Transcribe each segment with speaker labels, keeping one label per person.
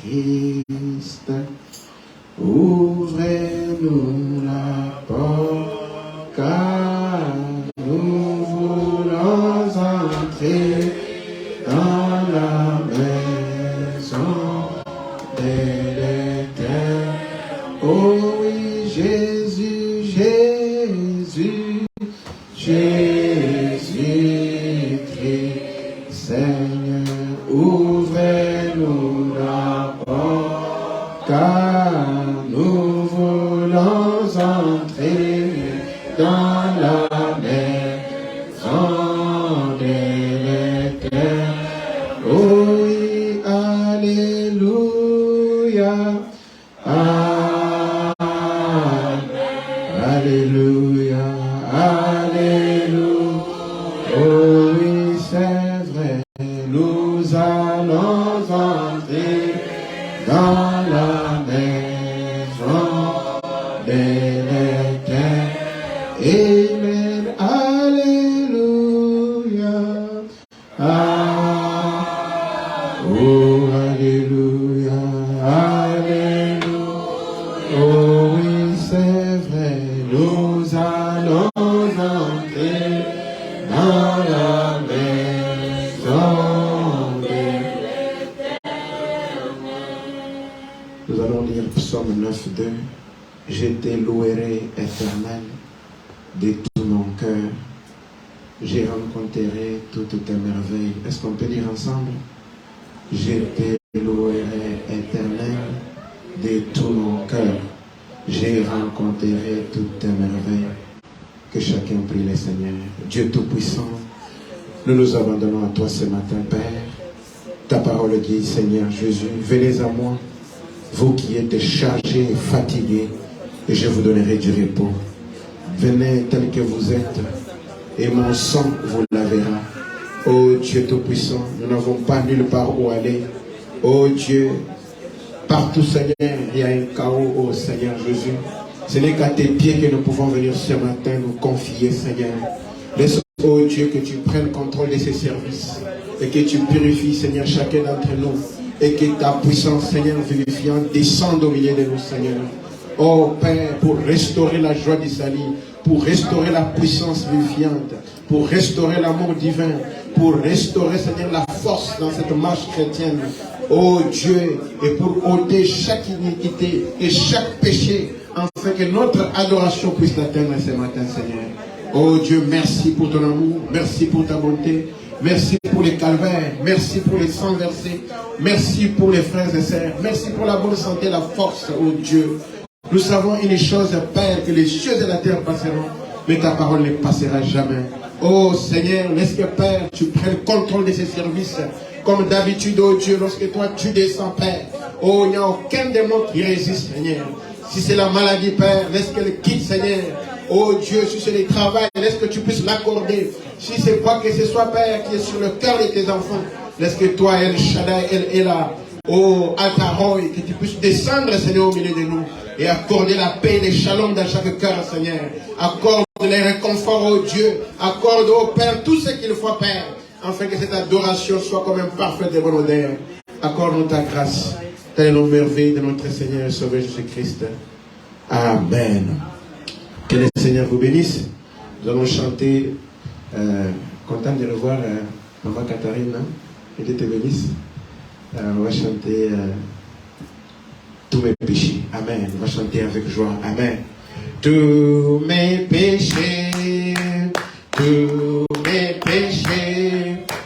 Speaker 1: Christ, ouvrez-nous la porte, car nous voulons entrer dans la maison de l'Éternel. Oh oui, Jésus, Jésus, Jésus-Christ, Seigneur, ouvrez-nous la porte, car nous voulons entrer dans la maison de l'Éternel. Oh oui, alléluia, alléluia, alléluia. Oh oui, c'est vrai, nous allons entrer dans la maison de l'Éternel. Amen, alléluia. Oh, alléluia, alléluia. Oh oui, c'est vrai, nous allons entrer dans la maison de l'Éternel. Nous allons lire Psaume 9.2. Je te louerai, Éternel, de tout mon cœur. Je rencontrerai toutes tes merveilles. Est-ce qu'on peut dire ensemble? Je te louerai, Éternel, de tout mon cœur. Je rencontrerai toutes tes merveilles. Que chacun prie le Seigneur. Dieu Tout-Puissant, nous nous abandonnons à toi ce matin, Père. Ta parole dit, Seigneur Jésus, venez à moi, vous qui êtes chargés et fatigués, et je vous donnerai du repos. Venez tel que vous êtes, et mon sang vous lavera. Ô Dieu Tout-Puissant, nous n'avons pas nulle part où aller. Ô Dieu, partout, Seigneur, il y a un chaos, ô Seigneur Jésus. Ce n'est qu'à tes pieds que nous pouvons venir ce matin nous confier, Seigneur. Laisse, ô Dieu, que tu prennes contrôle de ces services et que tu purifies, Seigneur, chacun d'entre nous. Et que ta puissance, Seigneur, vivifiante, descende au milieu de nous, Seigneur. Oh Père, pour restaurer la joie du salut, pour restaurer la puissance vivifiante, pour restaurer l'amour divin, pour restaurer, Seigneur, la force dans cette marche chrétienne. Oh Dieu, et pour ôter chaque iniquité et chaque péché, afin que notre adoration puisse l'atteindre ce matin, Seigneur. Oh Dieu, merci pour ton amour, merci pour ta bonté, merci pour les calvaires, merci pour les sangs versés, merci pour les frères et sœurs, merci pour la bonne santé, la force, oh Dieu. Nous savons une chose, Père, que les cieux et la terre passeront, mais ta parole ne passera jamais. Oh Seigneur, laisse que Père, tu prennes contrôle de ces services, comme d'habitude, oh Dieu, lorsque toi tu descends, Père. Oh, il n'y a aucun démon qui résiste, Seigneur. Si c'est la maladie, Père, laisse qu'elle quitte, Seigneur. Oh Dieu, si c'est le travail, laisse que tu puisses l'accorder. Si c'est quoi que ce soit, Père, qui est sur le cœur de tes enfants, laisse que toi, El Shaddai, El Ela, oh Ataroy, que tu puisses descendre, Seigneur, au milieu de nous et accorder la paix et le shalom dans chaque cœur, Seigneur. Accorde les réconforts, oh Dieu. Accorde, oh Père, tout ce qu'il faut, Père, afin que cette adoration soit comme un parfait de bonne odeur. Accorde-nous ta grâce. Tel est le nom merveilleux de notre Seigneur et Sauveur Jésus-Christ. Amen. Que le Seigneur vous bénisse. Nous allons chanter, content de revoir Maman Catherine. Que Dieu te bénisse. On va chanter tous mes péchés. Amen. On va chanter avec joie. Amen. Tous mes péchés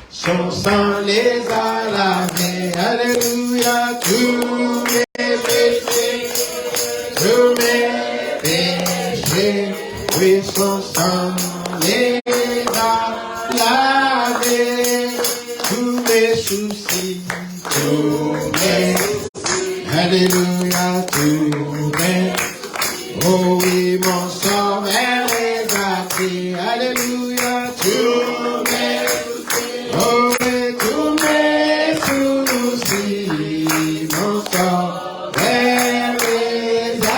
Speaker 1: son sang les a lavés. Alléluia. Tous mes péchés, oui, son sang les a lavés. Tous mes soucis, alléluia, tous mes, oh oui, mon sauveur les a pris. Alléluia, tous mes, oh oui, tous mes soucis, mon sauveur les a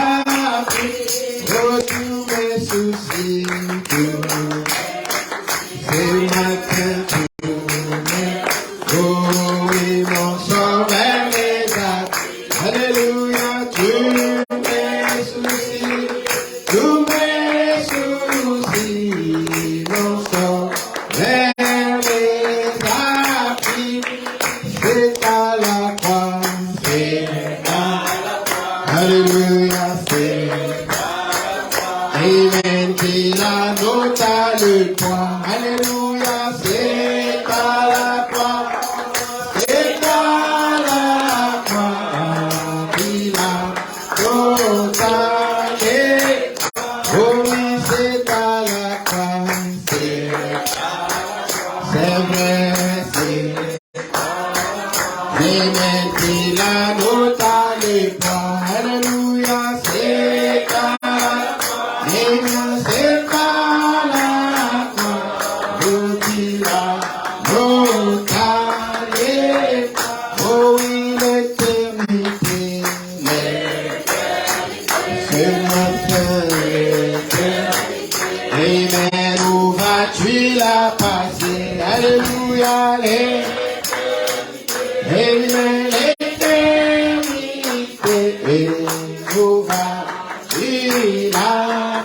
Speaker 1: pris. Oh, tous mes soucis, ce matin, tous mes, oh oui, mon sauveur à la croix, c'est Alléluia, c'est Amen, qu'il a noté le poids. Alléluia, c'est à la croix. C'est à la croix qu'il a noté. Oh oui, c'est à la croix. C'est vrai, c'est Amen, qu'il a noté le poids. Alléluia, c'est à la croix. Amen, c'est à la croix qu'il a noté. Oh oui, l'éternité, c'est notre éternité. Amen, où vas-tu la passer? Alléluia, Amen, l'éternité. Où vas-tu la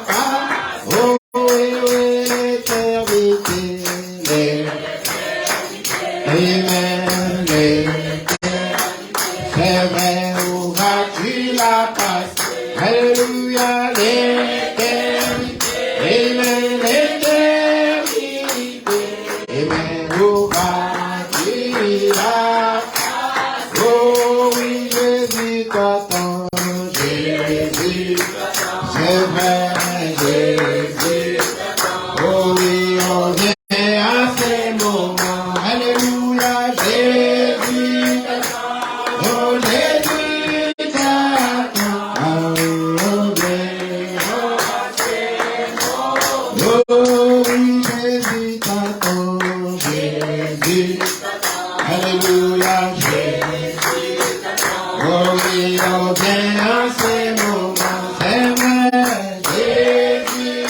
Speaker 1: passer? Oh oui, l'éternité. Amen, c'est vrai, où vas-tu la passer? Alléluia, l'éternité. Amen, l'éternité. Amen, où vas-tu la passer? Oh oui, Jésus t'attend, Jésus, c'est vrai, Jésus. Oh oui, on vient à ces moments. Alléluia, Jésus. Oh Jésus t'attend. Oh oui, Jésus t'attend. Jésus. Alléluia, Jésus. Oh oui, on vient à ces moments. C'est vrai, Jésus.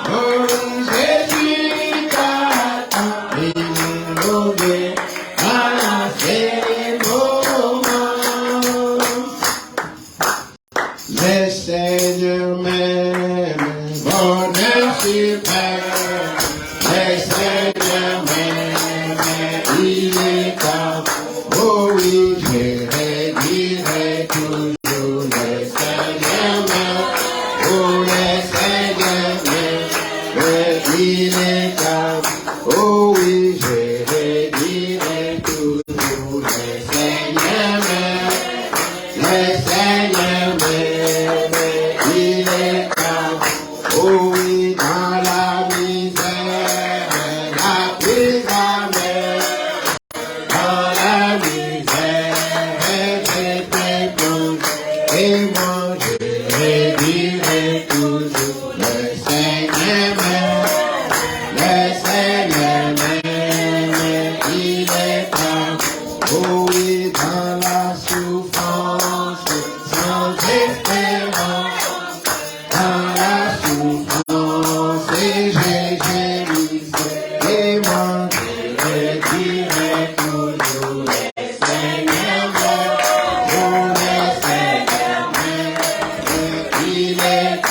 Speaker 1: Oh Jésus t'attend. Il est à ces moments. Le Seigneur m'aime, bonheur suprême. Le Seigneur m'aime, il est à. Oh oui, je dirai toujours le Seigneur m'aime. Oh le Seigneur m'aime, il est à. Oh oui, je dirai toujours le Seigneur m'aime. Le Seigneur m'aime, il est à. Oh oui, dans la misère, la plus amère. Dans la misère, j'étais plongé. Et moi, je dirai toujours le Seigneur m'aime. Le Seigneur m'aime, il est à. Oh oui, dans la souffrance, sans espérance. Dans la souffrance, j'ai gémi. Et moi, je dirai toujours le Seigneur m'aime. Oh, le Seigneur m'aime, il est.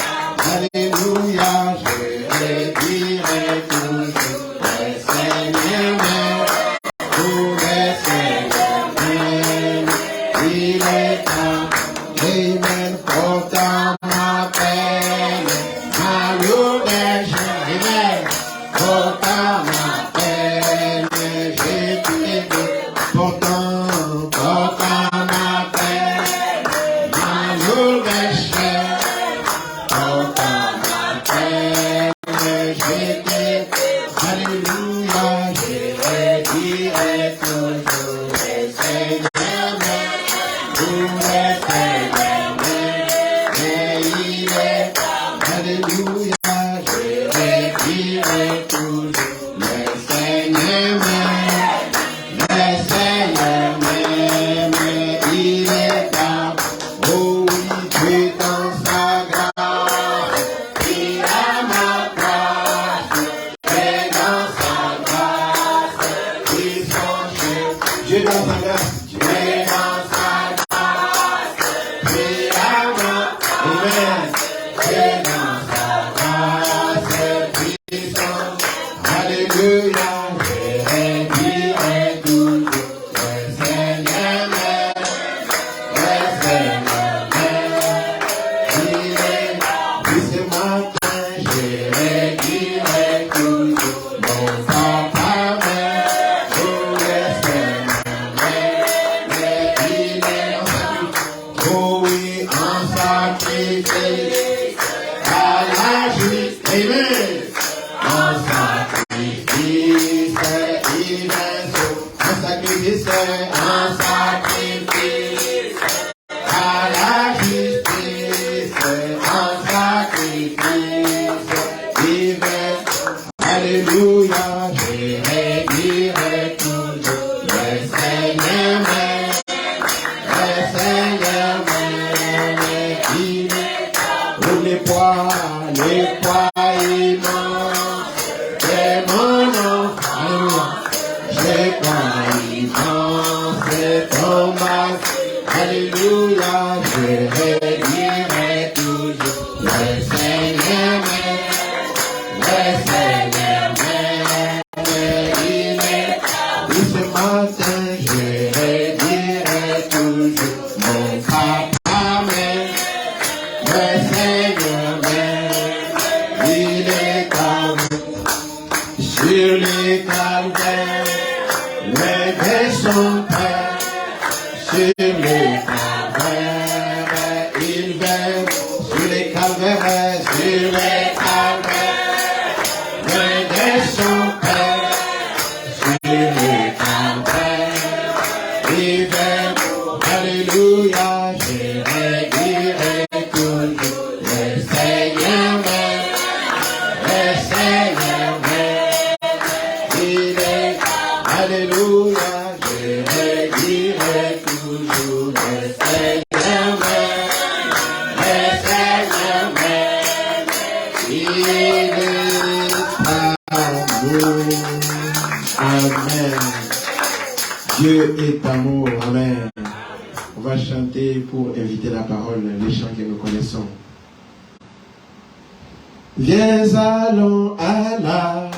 Speaker 1: Alléluia, je dirai toujours le Seigneur m'aime. Oh, le Seigneur m'aime, il est à. Amen, pourtant ma peine, ma lourdeur, amen, pourtant ma peine, j'ai prié, pourtant ma peine, ma lourdeur, pourtant ma peine, j'ai prié, alléluia, je dirai toujours le Seigneur m'aime, tout le Seigneur m'aime, mais il est, alléluia, je dirai toujours le Seigneur m'aime, le Seigneur m'aime, Dieu est amour. Amen. On va chanter pour inviter la parole, les chants que nous connaissons. Viens, allons à la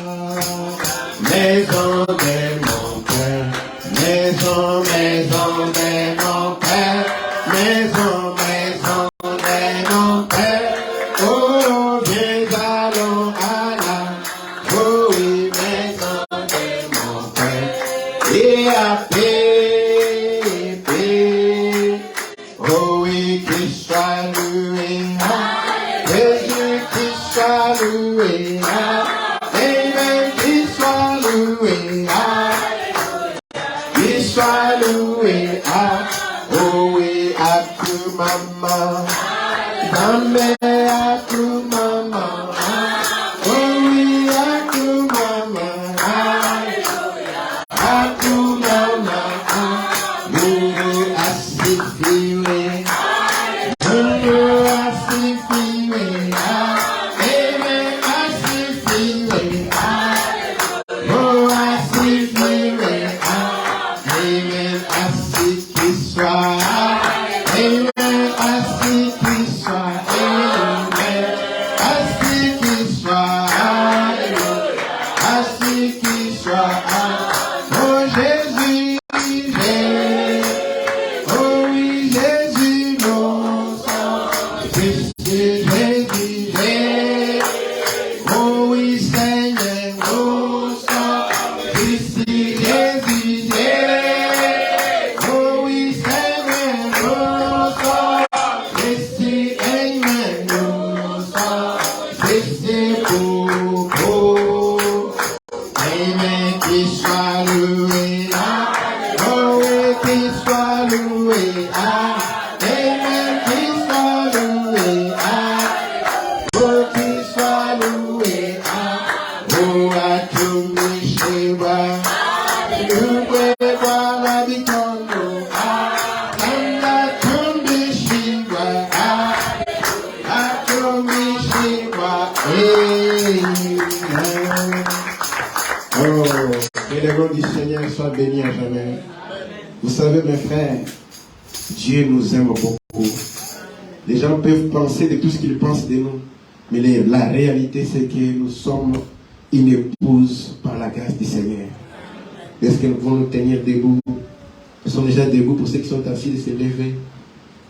Speaker 1: maison de mon Père. Maison, maison de mon Père. Maison, maison de mon Père. Oh, viens, allons à la, oh oui, maison de mon Père. Et à paix, paix. Oh oui, qu'il soit loué. Jésus qui soit loué. Amen, qu'il soit loué. Qu'il soit loué. Oh oui, à tout maman. Maman, à tout maman. Oh oui, à tout maman. À tout maman. Nous assifier. Nous assifier. Amen, assifier. Oh, assifier. Amen, assis qui soit. Amen, assis qui soit. Amen, assis qui soit. Assis qui soit. Oh Jésus, oh oui Jésus, mon sang. Jésus, Jésus, oh oui Seigneur, mon sang. Jésus, Jésus, oh oui Seigneur, mon sang. Jésus, Amen, mon sang. Jésus, oh, Amen, qu'il soit loué. Oh oui, qu'il soit loué. Amen, qu'il soit loué. Oh, qu'il soit loué. Oh, à tout chez moi. Nous pouvons voir l'habitant. À tout chez moi. À tout chez moi. Oh, que le nom du Seigneur soit béni à jamais. Vous savez, mes frères, Dieu nous aime beaucoup. Les gens peuvent penser de tout ce qu'ils pensent de nous, mais la réalité, c'est que nous sommes une épouse par la grâce du Seigneur. Est-ce que nous pouvons nous tenir debout? Nous sommes déjà debout pour ceux qui sont assis de se lever,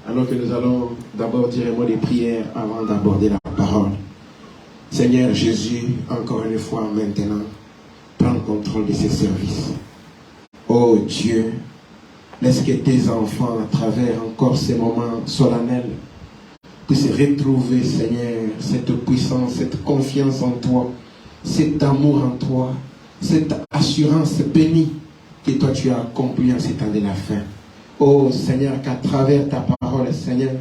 Speaker 1: alors que nous allons d'abord dire un mot de prière avant d'aborder la parole. Seigneur Jésus, encore une fois maintenant, prends le contrôle de ces services. Oh Dieu, laisse que tes enfants, à travers encore ces moments solennels, puisse retrouver, Seigneur, cette puissance, cette confiance en toi, cet amour en toi, cette assurance bénie que toi tu as accompli en ces temps de la fin. Oh Seigneur, qu'à travers ta parole, Seigneur,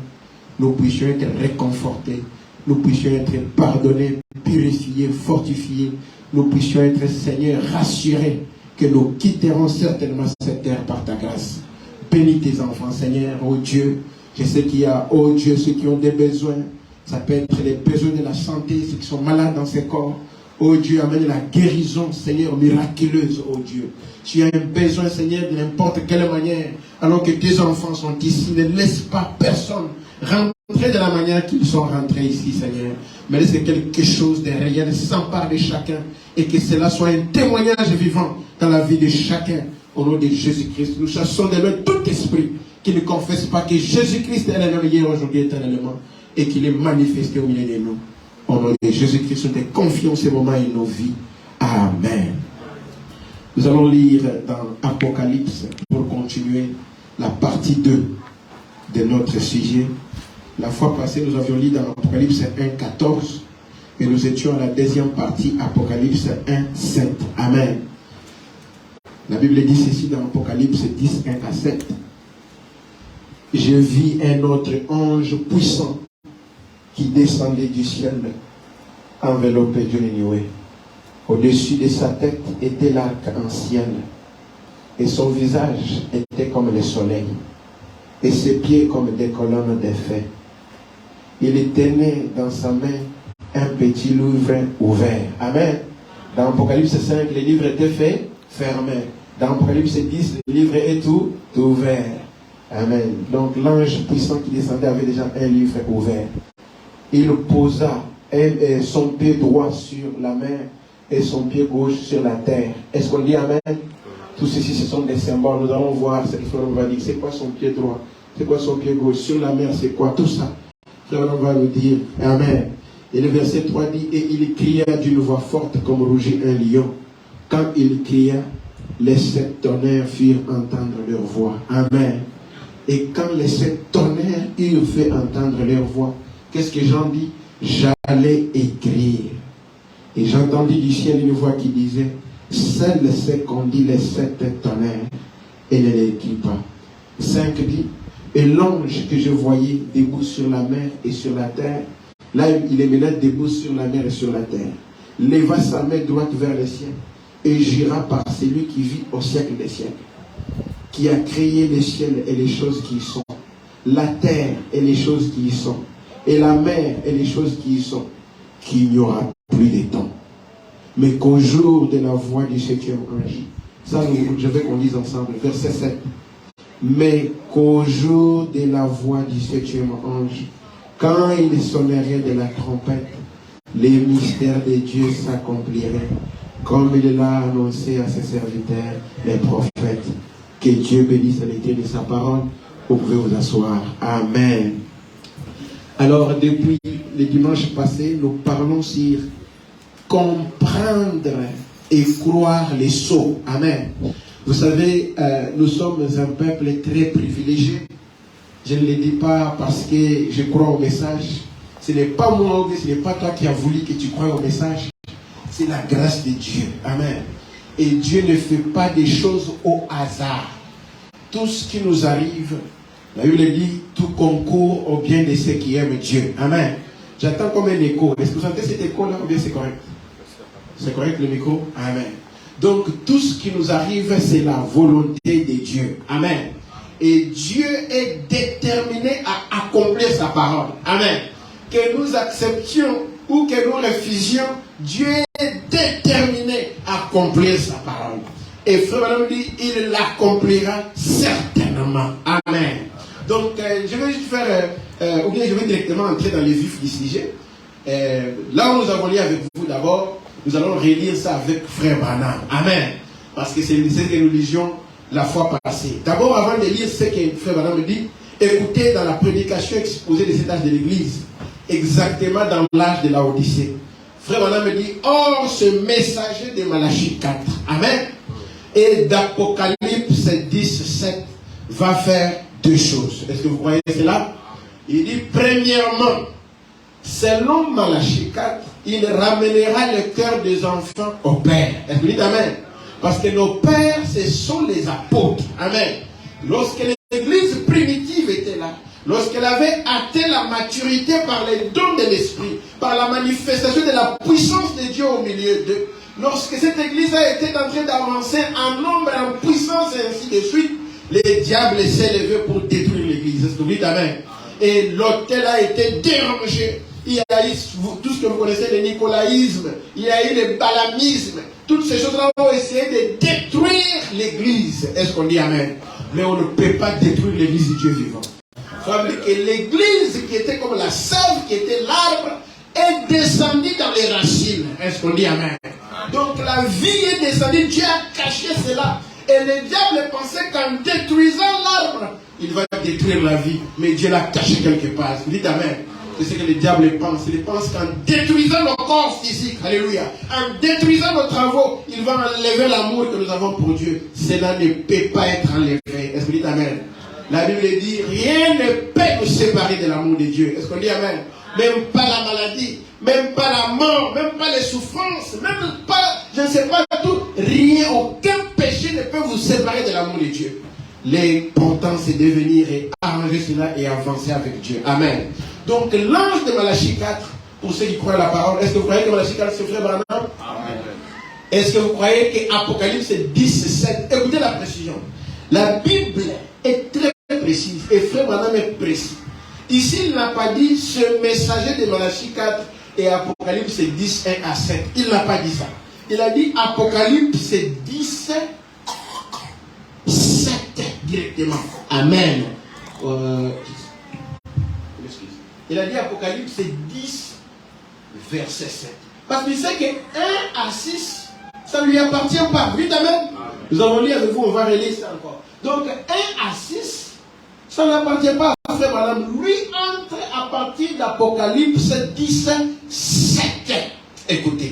Speaker 1: nous puissions être réconfortés, nous puissions être pardonnés, purifiés, fortifiés, nous puissions être, Seigneur, rassurés que nous quitterons certainement cette terre par ta grâce. Bénis tes enfants, Seigneur, oh Dieu. Je sais qu'il y a, oh Dieu, ceux qui ont des besoins. Ça peut être les besoins de la santé, ceux qui sont malades dans ces corps. Oh Dieu, amène la guérison, Seigneur, miraculeuse, oh Dieu. Tu as un besoin, Seigneur, de n'importe quelle manière, alors que tes enfants sont ici, ne laisse pas personne rentrer de la manière qu'ils sont rentrés ici, Seigneur. Mais laisse que quelque chose de réel s'empare de chacun et que cela soit un témoignage vivant dans la vie de chacun. Au nom de Jésus-Christ, nous chassons de l'œil tout esprit qui ne confesse pas que Jésus-Christ est le même hier, aujourd'hui, éternellement, et qu'il est manifesté au milieu de nous. Au nom de Jésus-Christ, nous te confions ces moments et nos vies. Amen. Nous allons lire dans Apocalypse pour continuer la partie 2 de notre sujet. La fois passée, nous avions lu dans Apocalypse 1:14 et nous étions à la deuxième partie, Apocalypse 1:7. Amen. La Bible dit ceci dans Apocalypse 10, 1-7. Je vis un autre ange puissant qui descendait du ciel, enveloppé d'une nuée. Au-dessus de sa tête était l'arc-en-ciel, et son visage était comme le soleil, et ses pieds comme des colonnes de feu. Il tenait dans sa main un petit livre ouvert. Amen. Dans Apocalypse 5, le livre était fermé. Dans Apocalypse 10, le livre est tout ouvert. Amen. Donc l'ange puissant qui descendait avait déjà un livre ouvert. Il posa son pied droit sur la mer et son pied gauche sur la terre. Est-ce qu'on dit Amen? Tout ceci, ce sont des symboles. Nous allons voir ce qu'on va dire. C'est quoi son pied droit? C'est quoi son pied gauche? Sur la mer, c'est quoi? Tout ça. On va nous dire Amen. Et le verset 3 dit, et il cria d'une voix forte comme rugit un lion. Quand il cria, les 7 tonnerres firent entendre leur voix. Amen. Et quand les 7 tonnerres eurent fait entendre leur voix, qu'est-ce que Jean dit? J'allais écrire. Et j'entendis du ciel une voix qui disait, seul sait qu'on dit les 7 tonnerres, et ne l'écrit pas. 5 dit, et l'ange que je voyais debout sur la mer et sur la terre, là il est maintenant debout sur la mer et sur la terre, leva sa main droite vers le ciel, et jura par celui qui vit au siècle des siècles, qui a créé les ciels et les choses qui y sont, la terre et les choses qui y sont, et la mer et les choses qui y sont, qu'il n'y aura plus de temps, mais qu'au jour de la voix du 7e ange, ça je veux qu'on lise ensemble, verset 7, mais qu'au jour de la voix du 7e ange, quand il sonnerait de la trompette, les mystères de Dieu s'accompliraient, comme il l'a annoncé à ses serviteurs, les prophètes. Que Dieu bénisse la lecture de sa parole. Vous pouvez vous asseoir. Amen. Alors, depuis le dimanche passé, nous parlons sur comprendre et croire les sceaux. Amen. Vous savez, nous sommes un peuple très privilégié. Je ne le dis pas parce que je crois au message. Ce n'est pas moi, ce n'est pas toi qui as voulu que tu crois au message. C'est la grâce de Dieu. Amen. Et Dieu ne fait pas des choses au hasard. Tout ce qui nous arrive, la Bible dit, tout concourt au bien de ceux qui aiment Dieu. Amen. J'attends comme un écho. Est-ce que vous sentez cet écho-là ou bien c'est correct? C'est correct le micro? Amen. Donc tout ce qui nous arrive, c'est la volonté de Dieu. Amen. Et Dieu est déterminé à accomplir sa parole. Amen. Que nous acceptions ou que nous refusions, Dieu est déterminé à accomplir sa parole. Et Frère Madame dit, il l'accomplira certainement. Amen. Donc, je vais juste faire, ou bien je vais directement entrer dans le vif du sujet. Là où nous avons lu avec vous d'abord, nous allons relire ça avec Frère Branham. Amen. Parce que c'est ce que nous lisions la fois passée. D'abord, avant de lire ce que Frère Branham dit, écoutez dans la prédication exposée de cet âge de l'Église, exactement dans l'âge de la Odyssée. Frère Branham dit, or ce messager de Malachie 4, Amen, et d'Apocalypse 10, 7, va faire deux choses. Est-ce que vous croyez cela? Il dit, premièrement, selon Malachie 4, il ramènera le cœur des enfants au Père. Est-ce que vous dites Amen? Parce que nos pères, ce sont les apôtres. Amen. Lorsque l'église primitive était là, lorsqu'elle avait atteint la maturité par les dons de l'esprit, par la manifestation de la puissance de Dieu au milieu d'eux, lorsque cette église a été en train d'avancer en nombre, en puissance et ainsi de suite, les diables s'est levé pour détruire l'église. Est-ce que vous dites Amen? Et l'autel a été dérangé. Il y a eu tout ce que vous connaissez, le nicolaïsme, il y a eu le balamisme. Toutes ces choses-là ont essayé de détruire l'église. Est-ce qu'on dit Amen? Mais on ne peut pas détruire l'église du Dieu vivant. Il faut dire que l'église qui était comme la sève, qui était l'arbre, est descendue dans les racines. Est-ce qu'on dit Amen? Donc la vie est descendue, Dieu a caché cela. Et le diable pensait qu'en détruisant l'arbre, il va détruire la vie. Mais Dieu l'a caché quelque part. Vous dites Amen. C'est ce que le diable pense. Il pense qu'en détruisant nos corps physiques, alléluia, en détruisant nos travaux, il va enlever l'amour que nous avons pour Dieu. Cela ne peut pas être enlevé. Est-ce que vous dites Amen? La Bible dit, rien ne peut nous séparer de l'amour de Dieu. Est-ce qu'on dit Amen? Même pas la maladie, même pas la mort, même pas les souffrances, même pas, je ne sais pas tout, rien, aucun péché ne peut vous séparer de l'amour de Dieu. L'important c'est de venir et arranger cela et avancer avec Dieu. Amen. Donc l'ange de Malachie 4, pour ceux qui croient à la parole, est-ce que vous croyez que Malachie 4 c'est frère Branham? Amen. Est-ce que vous croyez qu'Apocalypse 10, 7, écoutez la précision. La Bible est très précise et frère Branham est précis. Ici il n'a pas dit ce messager de Malachie 4 et Apocalypse 10, 1 à 7. Il n'a pas dit ça. Il a dit Apocalypse 10, 7 directement. Amen. Il a dit Apocalypse 10, verset 7. Parce qu'il sait que 1 à 6, ça ne lui appartient pas. Vite, Amen. Nous avons lu avec vous, on va relire ça encore. Donc 1 à 6, ça n'appartient pas à frère Madame. Lui entre à partir d'Apocalypse 10, 7. Écoutez,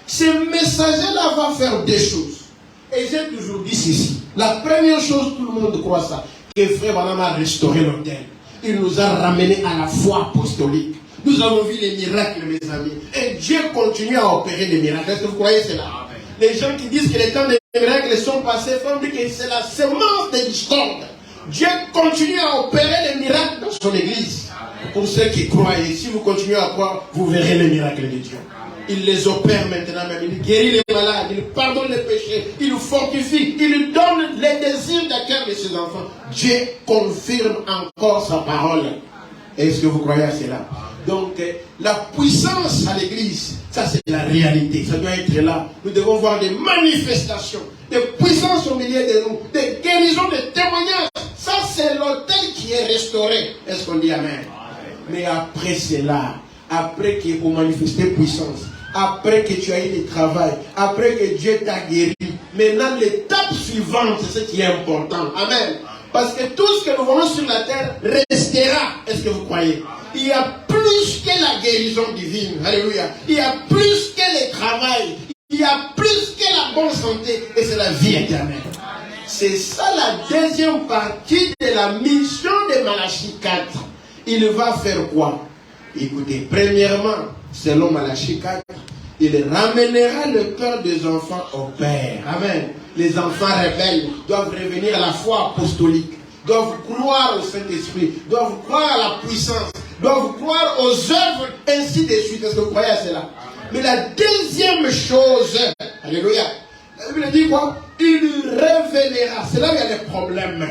Speaker 1: ce messager-là va faire deux choses. Et j'ai toujours dit ceci. La première chose, tout le monde croit ça, que frère Madame a restauré l'autel. Il nous a ramenés à la foi apostolique. Nous avons vu les miracles, mes amis. Et Dieu continue à opérer les miracles. Est-ce que vous croyez cela? Les gens qui disent que les temps des miracles sont passés, font dire que c'est la semence de discorde. Dieu continue à opérer les miracles dans son église. Pour ceux qui croient, et si vous continuez à croire, vous verrez les miracles de Dieu. Il les opère maintenant même. Il guérit les malades, il pardonne les péchés, il fortifie, il donne les désirs de cœur de ses enfants. Dieu confirme encore sa parole. Est-ce que vous croyez à cela? Donc, la puissance à l'église, ça c'est la réalité. Ça doit être là. Nous devons voir des manifestations, des puissances au milieu de nous, des guérisons, des témoignages. Ça c'est l'autel qui est restauré. Est-ce qu'on dit Amen? Mais après cela, après qu'il faut manifester puissance, après que tu as eu le travail, après que Dieu t'a guéri, maintenant l'étape suivante, c'est ce qui est important. Amen. Parce que tout ce que nous voyons sur la terre restera. Est-ce que vous croyez? Il y a plus que la guérison divine. Alléluia. Il y a plus que le travail. Il y a plus que la bonne santé. Et c'est la vie éternelle. C'est ça la deuxième partie de la mission de Malachie 4. Il va faire quoi? Écoutez, premièrement, selon Malachie 4, il ramènera le cœur des enfants au Père. Amen. Les enfants rebelles doivent revenir à la foi apostolique, doivent croire au Saint-Esprit, doivent croire à la puissance, doivent croire aux œuvres, ainsi de suite. Est-ce que vous croyez à cela? Mais la deuxième chose, alléluia, la Bible dit quoi? Il révélera, c'est là où il y a les problèmes.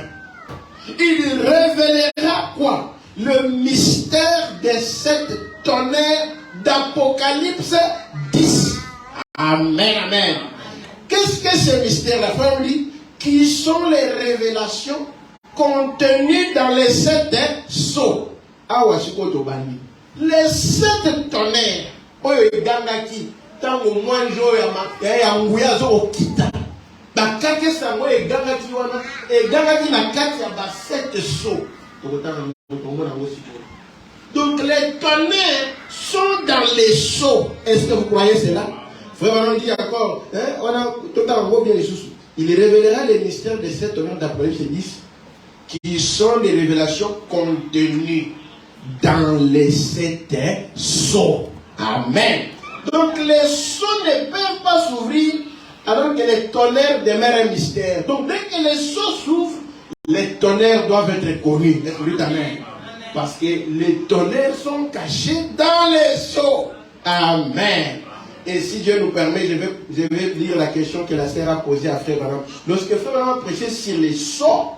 Speaker 1: Il révélera quoi? Le mystère de cette tonnerre d'Apocalypse 10. Amen, amen. Qu'est-ce que ce mystère? La femme dit, qui sont les révélations contenues dans les 7 sceaux. Les 7 tonnerres. Oyo gangaki tango mwanjo ya nguya zo okita. Bakake sango gangaki wana gangaki na kati ya ba 7 sceaux. Donc les tonnerres sont dans les sceaux. Est-ce que vous croyez cela? Frère, on dit encore, on a tout à l'heure bien les sous. Il révélera les mystères de 7 tonnerres d'Apocalypse 10 qui sont des révélations contenues. dans les 7 sceaux. Amen. Donc les sceaux ne peuvent pas s'ouvrir alors que les tonnerres demeurent un mystère. Donc dès que les sceaux s'ouvrent, les tonnerres doivent être connus. Amen. Parce que les tonnerres sont cachés dans les sceaux. Amen. Et si Dieu nous permet, je vais lire la question que la sœur a posée à Frère Branham. Lorsque Frère Branham prêchait sur les sceaux,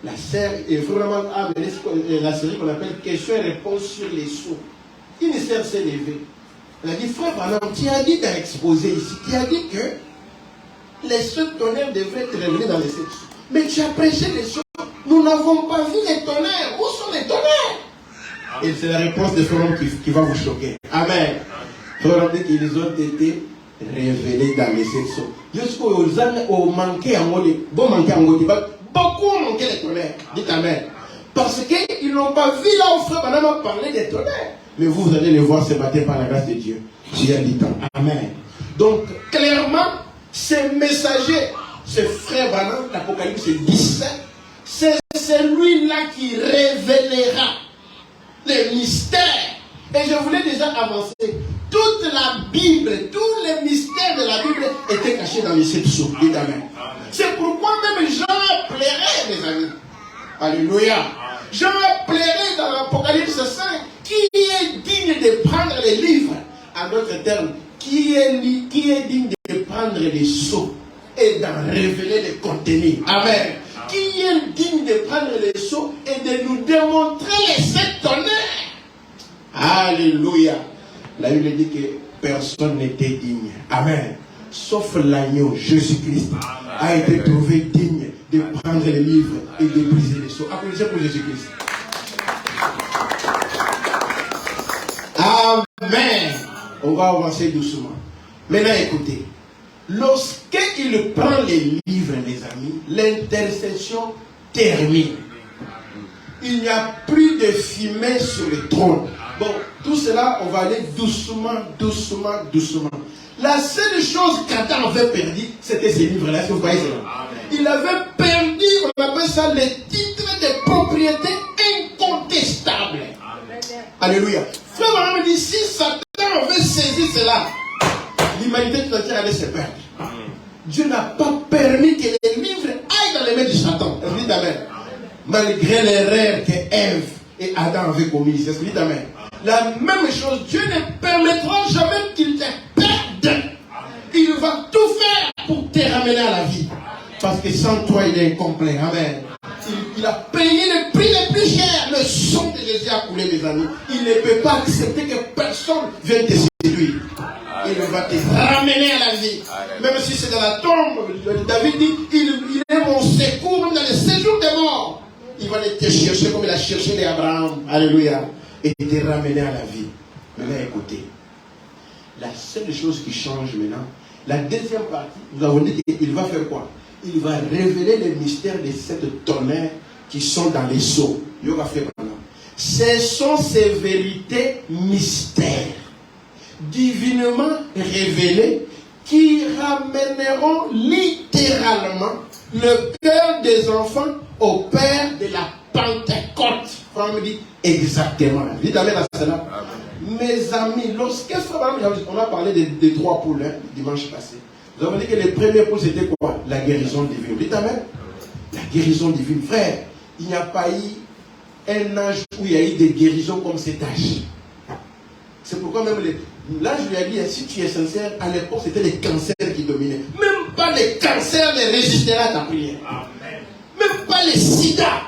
Speaker 1: la sœur et Frère Branham a amené la série qu'on appelle questions et réponses sur les sceaux. Une sœur s'est levée. Elle a dit, Frère Branham, tu as dit dans l'exposé ici, tu as dit que les sceaux tonnerres devraient être révélés dans les 7 sceaux. Mais tu as prêché les sceaux. Nous n'avons pas vu les tonnerres. Où sont les tonnerres? Et c'est la réponse de Frère Branham qui va vous choquer. Amen. Frère Branham dit qu'ils ont été révélés dans les 7 sceaux. Jusqu'au manqué en mode, bon manqué en mode, beaucoup ont manqué les tonnerres. Dites Amen. Parce qu'ils n'ont pas vu là où Frère Branham a parlé des tonnerres. Mais vous allez les voir ce matin par la grâce de Dieu. Dieu a dit Amen. Donc, clairement, ces messagers, ce Frère Branham, l'Apocalypse 17, c'est celui-là qui révélera les mystères. Et je voulais déjà avancer. Toute la Bible, tous les mystères de la Bible étaient cachés dans les 7 sceaux. Dites Amen. C'est pourquoi même Jean plairait, mes amis. Alléluia. Jean plairait dans l'Apocalypse 5. Qui est digne de prendre les livres? En d'autres termes, qui est digne de prendre les sceaux et d'en révéler les contenus? Amen. Qui est digne de prendre les sceaux et de nous démontrer les 7 tonnerres? Alléluia. La Bible dit que personne n'était digne. Amen. Sauf l'agneau, Jésus-Christ, a été trouvé digne de prendre les livres et de briser les sceaux. Applaudissez pour Jésus-Christ. Amen. On va avancer doucement. Maintenant, écoutez. Lorsqu'il prend les livres, les amis, l'intercession termine. Il n'y a plus de fumée sur le trône. Bon, tout cela, on va aller doucement, doucement, doucement. La seule chose qu'Adam avait perdu, c'était ces livres-là. Est-ce que vous voyez ça? Il avait perdu, on appelle ça, les titres de propriété incontestables. Alléluia. Frère Branham dit, si Satan avait saisi cela, l'humanité tout entière allait se perdre. Dieu n'a pas permis que les livres aillent dans les mains du Satan. Est-ce que dites Amen? Malgré l'erreur que Ève et Adam avaient commise. Est-ce que dites Amen? La même chose, Dieu ne permettra jamais qu'il te perde. Il va tout faire pour te ramener à la vie. Parce que sans toi, il est incomplet. Amen. Il a payé le prix le plus cher. Le sang de Jésus a coulé, mes amis. Il ne peut pas accepter que personne vienne te séduire. Il va te ramener à la vie. Même si c'est dans la tombe, David dit, il est mon secours même dans les séjours des morts. Il va aller te chercher comme il a cherché les Abraham. Alléluia. Et te ramener à la vie. Maintenant, écoutez. La seule chose qui change maintenant, la deuxième partie, nous avons dit qu'il va faire quoi? Il va révéler les mystères des 7 tonnerres qui sont dans les sceaux. Ce sont ces vérités mystères divinement révélées qui ramèneront littéralement le cœur des enfants au Père de la Pentecôte. On me dit exactement. Dites Amen à cela. Mes amis, lorsque on a parlé des 3 poules dimanche passé, nous avons dit que les premiers poules c'était quoi? La guérison divine. Dites Amen. La guérison divine. Frère, il n'y a pas eu un âge où il y a eu des guérisons comme cet âge. C'est pourquoi même l'âge lui a dit, si tu es sincère, à l'époque c'était les cancers qui dominaient. Même pas les cancers ne résisteraient à ta prière. Amen. Même pas les sida.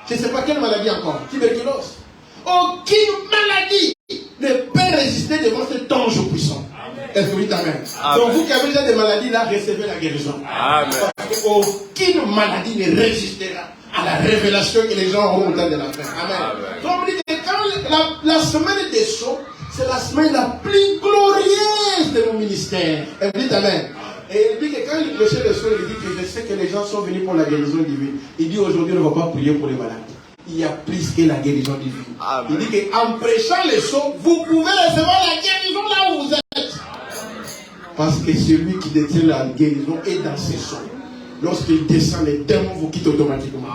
Speaker 1: Je ne sais pas quelle maladie encore. Tuberculose. Aucune maladie ne peut résister devant cet ange puissant. Est-ce que vous dites Amen? Donc vous qui avez déjà des maladies là, recevez la guérison. Amen. Parce qu'aucune maladie ne résistera à la révélation que les gens auront au temps de la fin. Amen. Donc on dit que quand la semaine des sceaux, c'est la semaine la plus glorieuse de mon ministère. Elle dit Amen. Et il dit que quand le chef de sceaux, il dit que je sais que les gens sont venus pour la guérison divine. Il dit aujourd'hui on ne va pas prier pour les malades. Il y a plus que la guérison divine. Amen. Il dit qu'en prêchant les sceaux, vous pouvez recevoir la guérison là où vous êtes. Parce que celui qui détient la guérison est dans ses sceaux. Lorsqu'il descend, les démons vous quittent automatiquement.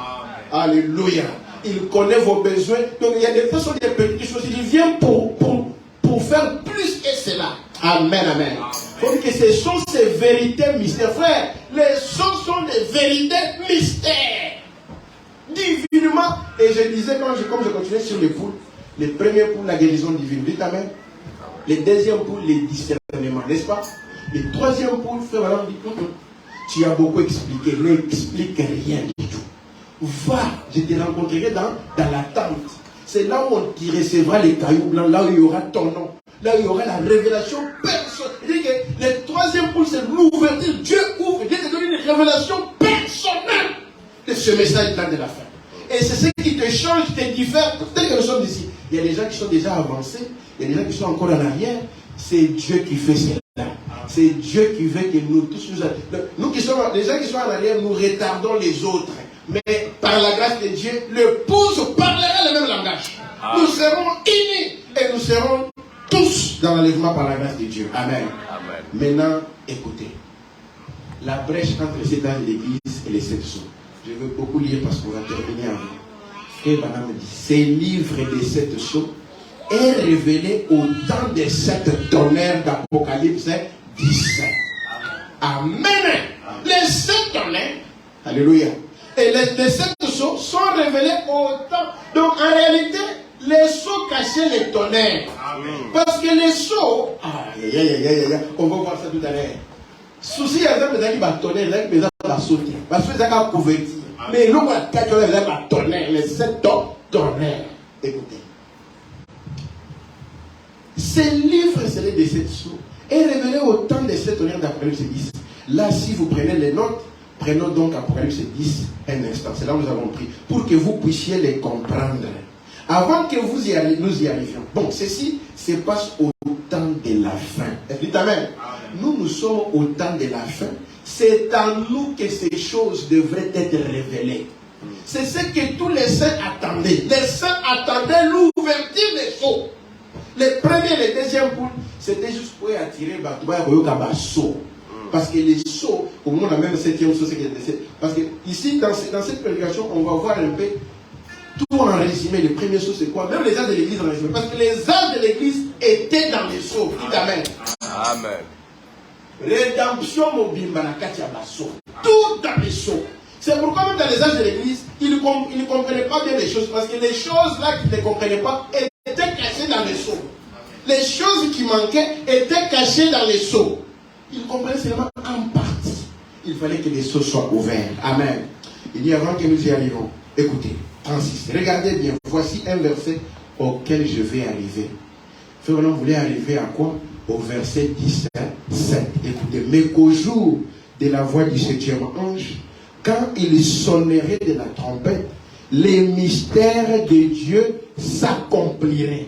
Speaker 1: Amen. Alléluia. il connaît vos besoins. Donc il y a des fois, des petites choses. Il vient pour faire plus que cela. Amen, amen. Donc que ce sont ces vérités mystères. Frère, les choses sont des vérités mystères. Divinement. Et je disais, comme je continuais sur les poules, les premiers poules, la guérison divine. Dites amen. Les deuxièmes poules, les discernements, n'est-ce pas? Les troisièmes poules, frère, alors, dit, tu as beaucoup expliqué, n'explique rien du tout. Va, je te rencontrerai dans la tente. C'est là où tu recevras les cailloux blancs, là où il y aura ton nom, là où il y aura la révélation personnelle. Le troisième pouls, c'est l'ouverture. Dieu ouvre, Dieu te donne une révélation personnelle de ce message-là de la fin. Et c'est ce qui te change, te diffère. Tel que nous sommes ici, il y a des gens qui sont déjà avancés, il y a des gens qui sont encore en arrière. C'est Dieu qui fait cela. C'est Dieu qui veut que nous tous nous qui sommes, les gens qui sont en arrière, nous retardons les autres. Mais par la grâce de Dieu, l'épouse parlera le même langage. Nous serons unis et nous serons tous dans l'enlèvement par la grâce de Dieu. Amen. Amen. Maintenant, écoutez. La brèche entre les 7 ans de l'église et les 7 sceaux. Je veux beaucoup lire parce qu'on va terminer avec. Frère Branham me dit, ces livres des 7 sceaux est révélé au temps des 7 tonnerres d'Apocalypse 17. Amen. Les 7 tonnerres, alléluia. Et les 7 sceaux sont révélés au temps. Donc en réalité, les sceaux cachaient les tonnerres. Amen. Parce que les sceaux, on va voir ça tout à l'heure. Souci, il y a des tonnerres, il y a des sauter. Parce que ça a couverture. Mais nous, on a 4 tonnerres, les 7 tonnerres. Écoutez. Ce livre, c'est des 7 sceaux, est révélé au temps des 7 tonnerres d'Apocalypse 10. Là, si vous prenez les notes, prenons donc Apocalypse 10 un instant. C'est là où nous avons pris. Pour que vous puissiez les comprendre. Avant que nous y arrivions. Bon, ceci se passe au temps de la fin. Dites amen. Nous sommes au temps de la fin. C'est en nous que ces choses devraient être révélées. C'est ce que tous les saints attendaient. Les saints attendaient l'ouverture des sceaux. Les premiers et les deuxièmes poules, c'était juste pour attirer Batou. Parce que les sceaux, au moins la même 7e sceau, c'est que parce que ici, dans cette prédication, on va voir un peu tout en résumé. Le premier sceau, c'est quoi? Même les âges de l'église en résumé. Parce que les âges de l'église étaient dans les sceaux. Dites amen. Amen. Rédemption mobimba na katia basso. Tout dans les sceaux. C'est pourquoi même dans les âges de l'église, ils ne comprenaient pas bien les choses. Parce que les choses là qu'ils ne comprenaient pas étaient cachées dans les sceaux. Les choses qui manquaient étaient cachées dans les sceaux. Ils comprenaient seulement en partie. Il fallait que les sceaux soient ouverts. Amen. Il dit avant que nous y arrivons, écoutez, 36. Regardez bien, voici un verset auquel je vais arriver. Frère, on voulait arriver à quoi? Au verset 17. Écoutez, mais qu'au jour de la voix du 7e ange, quand il sonnerait de la trompette, les mystères de Dieu s'accompliraient.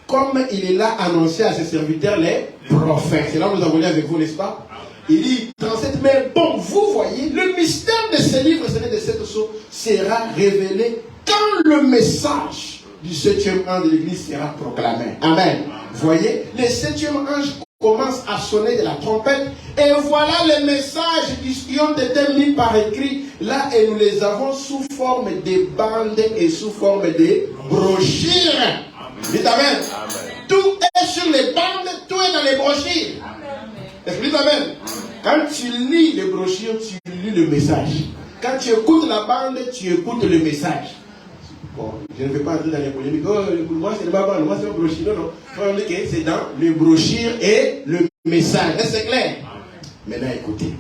Speaker 1: Comme il est là annoncé à ses serviteurs, les prophètes. C'est là que nous avons lu avec vous, n'est-ce pas? Il dit 37, mais bon, vous voyez, le mystère de ce livre, de cette sceaux, sera révélé quand le message du 7e ange de l'église sera proclamé. Amen. Vous voyez, le 7e ange commence à sonner de la trompette, et voilà les messages qui ont été mis par écrit là, et nous les avons sous forme de bandes et sous forme de brochures. Dites amen. Amen. Tout est sur les bandes, tout est dans les brochures. Est-ce que dites amen? Quand tu lis les brochures, tu lis le message. Quand tu écoutes la bande, tu écoutes le message. Bon, je ne vais pas entrer dans les polémiques. Oh, moi, c'est pas bande, moi, c'est une brochure. Non, non. C'est dans les brochures et le message. C'est clair? Maintenant, écoutez.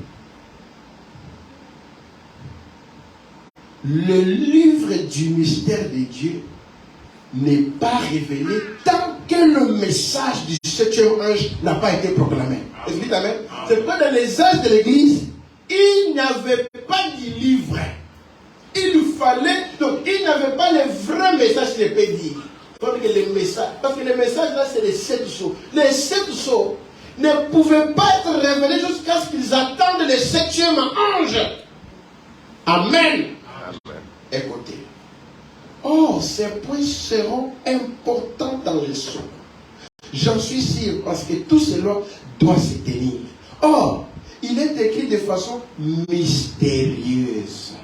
Speaker 1: Le livre du mystère de Dieu n'est pas révélé tant que le message du 7e ange n'a pas été proclamé. Est-ce que amen? C'est pourquoi dans les âges de l'église, il n'y avait pas de livre. Il fallait, donc il n'avait pas les vrais messages qu'il peut dire. Parce que les messages là, c'est les 7 sceaux. Les 7 sceaux ne pouvaient pas être révélés jusqu'à ce qu'ils attendent le 7e ange. Amen. Amen. Écoutez. Or, ces points seront importants dans les sceaux. J'en suis sûr, parce que tout cela doit se tenir. Or, il est écrit de façon mystérieuse.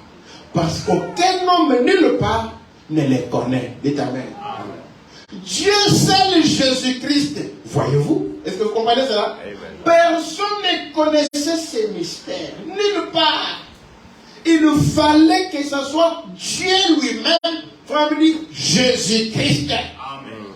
Speaker 1: Parce qu'aucun homme nulle part ne les connaît. Dites Amen. Dieu seul Jésus-Christ. Voyez-vous? Est-ce que vous comprenez cela? Amen. Personne ne connaissait ces mystères. Nulle part. Il fallait que ce soit Dieu lui-même. Frère me dit Jésus-Christ. Amen.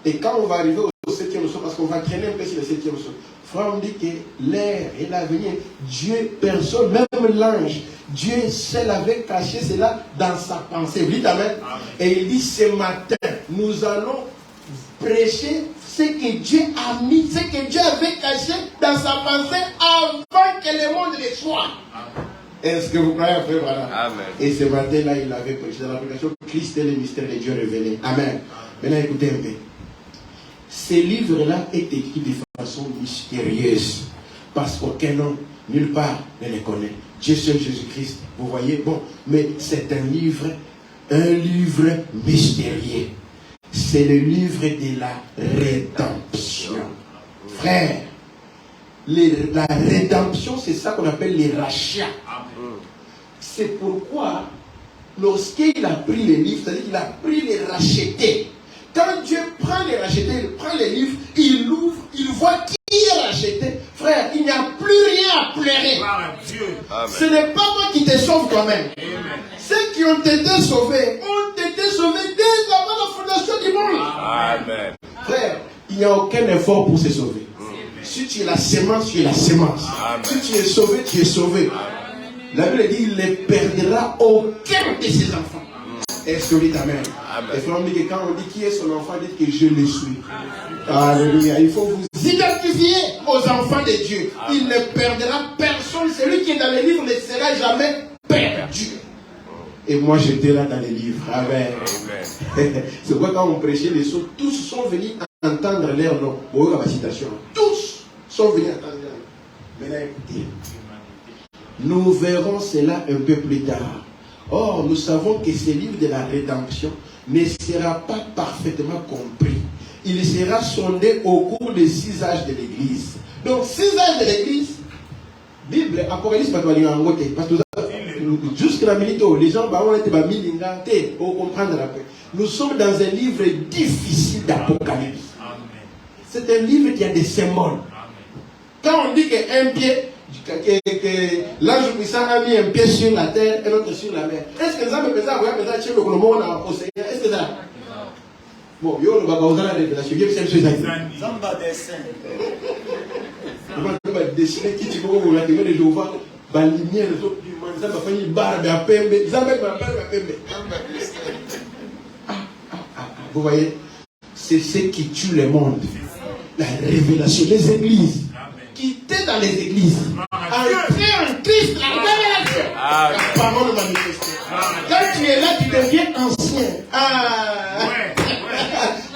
Speaker 1: Et quand on va arriver au 7e jour, parce qu'on va traîner un peu sur le 7e jour, frère me dit que l'air et l'avenir, Dieu, personne, même l'ange, Dieu seul avait caché cela dans sa pensée. Vous dites Amen. Amen. Et il dit ce matin, nous allons prêcher ce que Dieu a mis, ce que Dieu avait caché dans sa pensée avant que le monde le soit. Amen. Est-ce que vous croyez après? Voilà. Amen. Et ce matin-là, il avait prêché dans l'application Christ et le mystère de Dieu révélé. Amen. Amen. Maintenant, écoutez un peu. Ce livre-là est écrit de façon mystérieuse. Parce qu'aucun homme, nulle part, ne les connaît. Dieu seul Jésus-Christ. Vous voyez? Bon, mais c'est un livre mystérieux. C'est le livre de la rédemption. Frère, la rédemption, c'est ça qu'on appelle les rachats. C'est pourquoi, lorsqu'il a pris les livres, c'est-à-dire qu'il a pris les rachetés. Quand Dieu prend les rachetés, il prend les livres, il ouvre, il voit qui est racheté. Frère, il n'y a plus rien à pleurer. Ce n'est pas moi qui te sauve toi-même. Ceux qui ont été sauvés dès avant la fondation du monde. Amen. Frère, il n'y a aucun effort pour se sauver. Si tu es la sémence, tu es la sémence. Amen. Si tu es sauvé, tu es sauvé. Amen. La Bible dit, il ne perdra aucun de ses enfants. Est-ce que vous dites Amen? Et frère, on dit que quand on dit qui est son enfant, dites que je le suis. Alléluia. Il faut vous identifier aux enfants de Dieu. Amen. Il ne perdra personne. Celui qui est dans les livres ne sera jamais perdu. Et moi j'étais là dans les livres. Amen. C'est pourquoi quand on prêchait les sauts, tous sont venus entendre leur nom. Tous sont venus entendre leur nom. Maintenant écoutez. Nous verrons cela un peu plus tard. Or, nous savons que ce livre de la rédemption ne sera pas parfaitement compris. Il sera sondé au cours des 6 âges de l'Église. Donc, 6 âges de l'Église, Bible, Apocalypse, parce que jusqu'à la minute où les gens vont être milingés pour comprendre la paix. Nous sommes dans un livre difficile d'Apocalypse. C'est un livre qui a des symboles. Quand on dit qu'un pied, que l'ange puissant a mis un pied sur la terre et l'autre sur la mer. Est-ce que ça me faisait avoir un sur le monde au Seigneur? Est-ce que ça? Bon, yo ne va pas la révélation. Il y a une chose à dire. Zamba dessin. On va dessiner qui tu veux la lumière de Jéhovah, la lumière de Jéhovah, ça va faire une barre de Apembe. Ça va faire une barre de Apembe. Vous voyez, c'est ce qui tue le monde. La révélation, les églises. Quitter dans les églises, entrer en Christ, la révélation, la parole manifestée. Quand tu es là, tu deviens ancien.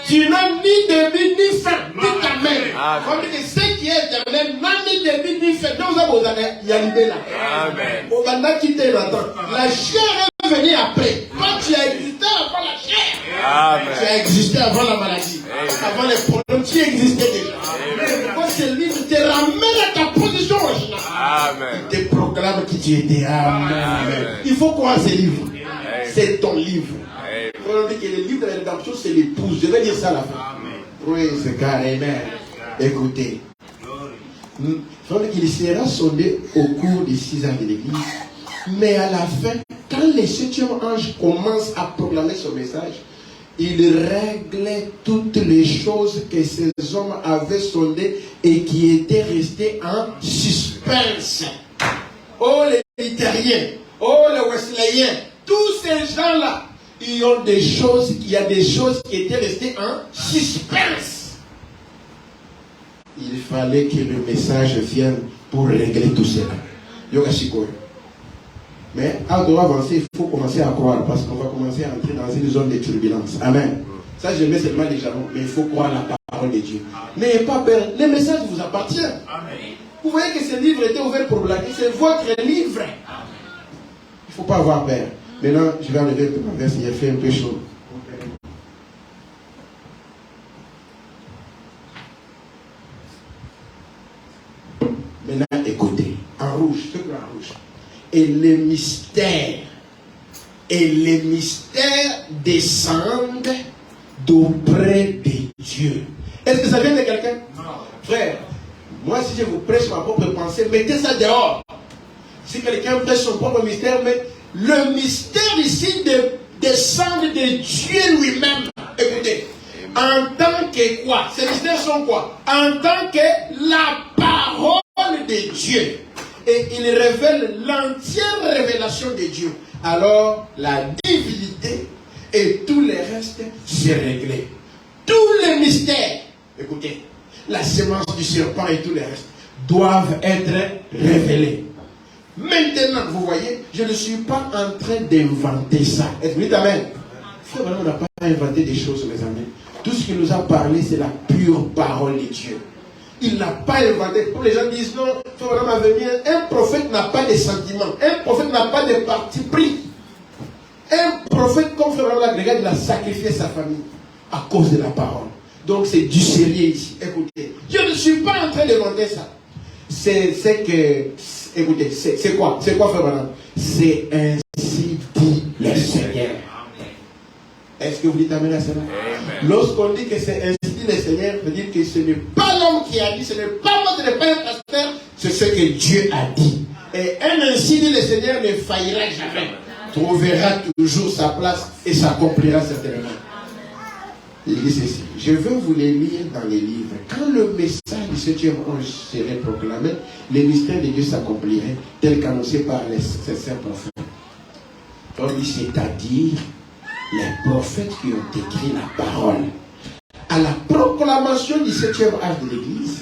Speaker 1: Tu n'as ni début ni fin. Dis Amen. On dit que ce qui est éternel n'a ni début ni fin. Donc vous avez il y a l'idée là. Amen. Au Banda quitter maintenant. La chair est venue après. Quand tu as existé avant la chair, amen. Tu as existé avant la maladie, avant les problèmes, tu existais déjà. Pourquoi ce livre te ramène à ta position originale? Amen. Il te proclame qui tu étais. Amen. Amen. Il faut croire ce livre. C'est ton livre. On dit que le livre de la rédemption, c'est l'épouse. Je vais dire ça à la fin. Praise God. Amen. Écoutez. Il sera sondé au cours des 6 ans de l'église. Mais à la fin, quand le 7e ange commence à proclamer son message, il règle toutes les choses que ces hommes avaient sondées et qui étaient restées en suspense. Oh les luthériens, oh les wesleyens, tous ces gens-là, il y a des choses qui étaient restées en suspense. Il fallait que le message vienne pour régler tout cela. Mais avant d'avancer, il faut commencer à croire parce qu'on va commencer à entrer dans une zone de turbulence. Amen. Ça, je mets seulement les jalons, mais il faut croire la parole de Dieu. N'ayez pas peur, le message vous appartient. Amen. Vous voyez que ce livre était ouvert pour blaguer, c'est votre livre. Il ne faut pas avoir peur. Maintenant, je vais enlever un peu ma veste, il a fait un peu chaud. Maintenant, écoutez, en rouge, tout en rouge. Et les mystères mystères descendent d'auprès de Dieu. Est-ce que ça vient de quelqu'un? Non. Frère, moi si je vous prêche ma propre pensée, mettez ça dehors. Si quelqu'un prêche son propre mystère, mais le mystère ici descend de Dieu lui-même. Écoutez, en tant que quoi? Ces mystères sont quoi? En tant que la parole de Dieu. Et il révèle l'entière révélation de Dieu. Alors, la divinité et tout le reste, c'est réglé. Tous les mystères, écoutez, la semence du serpent et tout le reste, doivent être révélés. Maintenant, vous voyez, je ne suis pas en train d'inventer ça. Est-ce que vous dites amen? Frère, on n'a pas inventé des choses, mes amis. Tout ce qu'il nous a parlé, c'est la pure parole de Dieu. Il n'a pas inventé. Comme les gens disent, non, frère, à venir, un prophète n'a pas de sentiments. Un prophète n'a pas de parti pris. Un prophète, comme frère, regarde, il a sacrifié sa famille à cause de la parole. Donc c'est du sérieux ici. Écoutez, je ne suis pas en train d'inventer ça. C'est que, écoutez, c'est quoi? C'est quoi, frère Branham? C'est ainsi dit le Seigneur. Est-ce que vous dites amen à cela? Lorsqu'on dit que c'est ainsi dit le Seigneur, veut dire que ce n'est pas l'homme qui a dit, ce n'est pas moi, ce n'est pas un pasteur, c'est ce que Dieu a dit. Et un ainsi dit le Seigneur ne faillira jamais. Trouvera toujours sa place et s'accomplira certainement. Il dit ceci. Je veux vous les lire dans les livres. Quand le message du 7e ange serait proclamé, les mystères de Dieu s'accompliraient, tel qu'annoncé par les saints prophètes. On dit, c'est-à-dire les prophètes qui ont écrit la parole. À la proclamation du 7e âge de l'Église,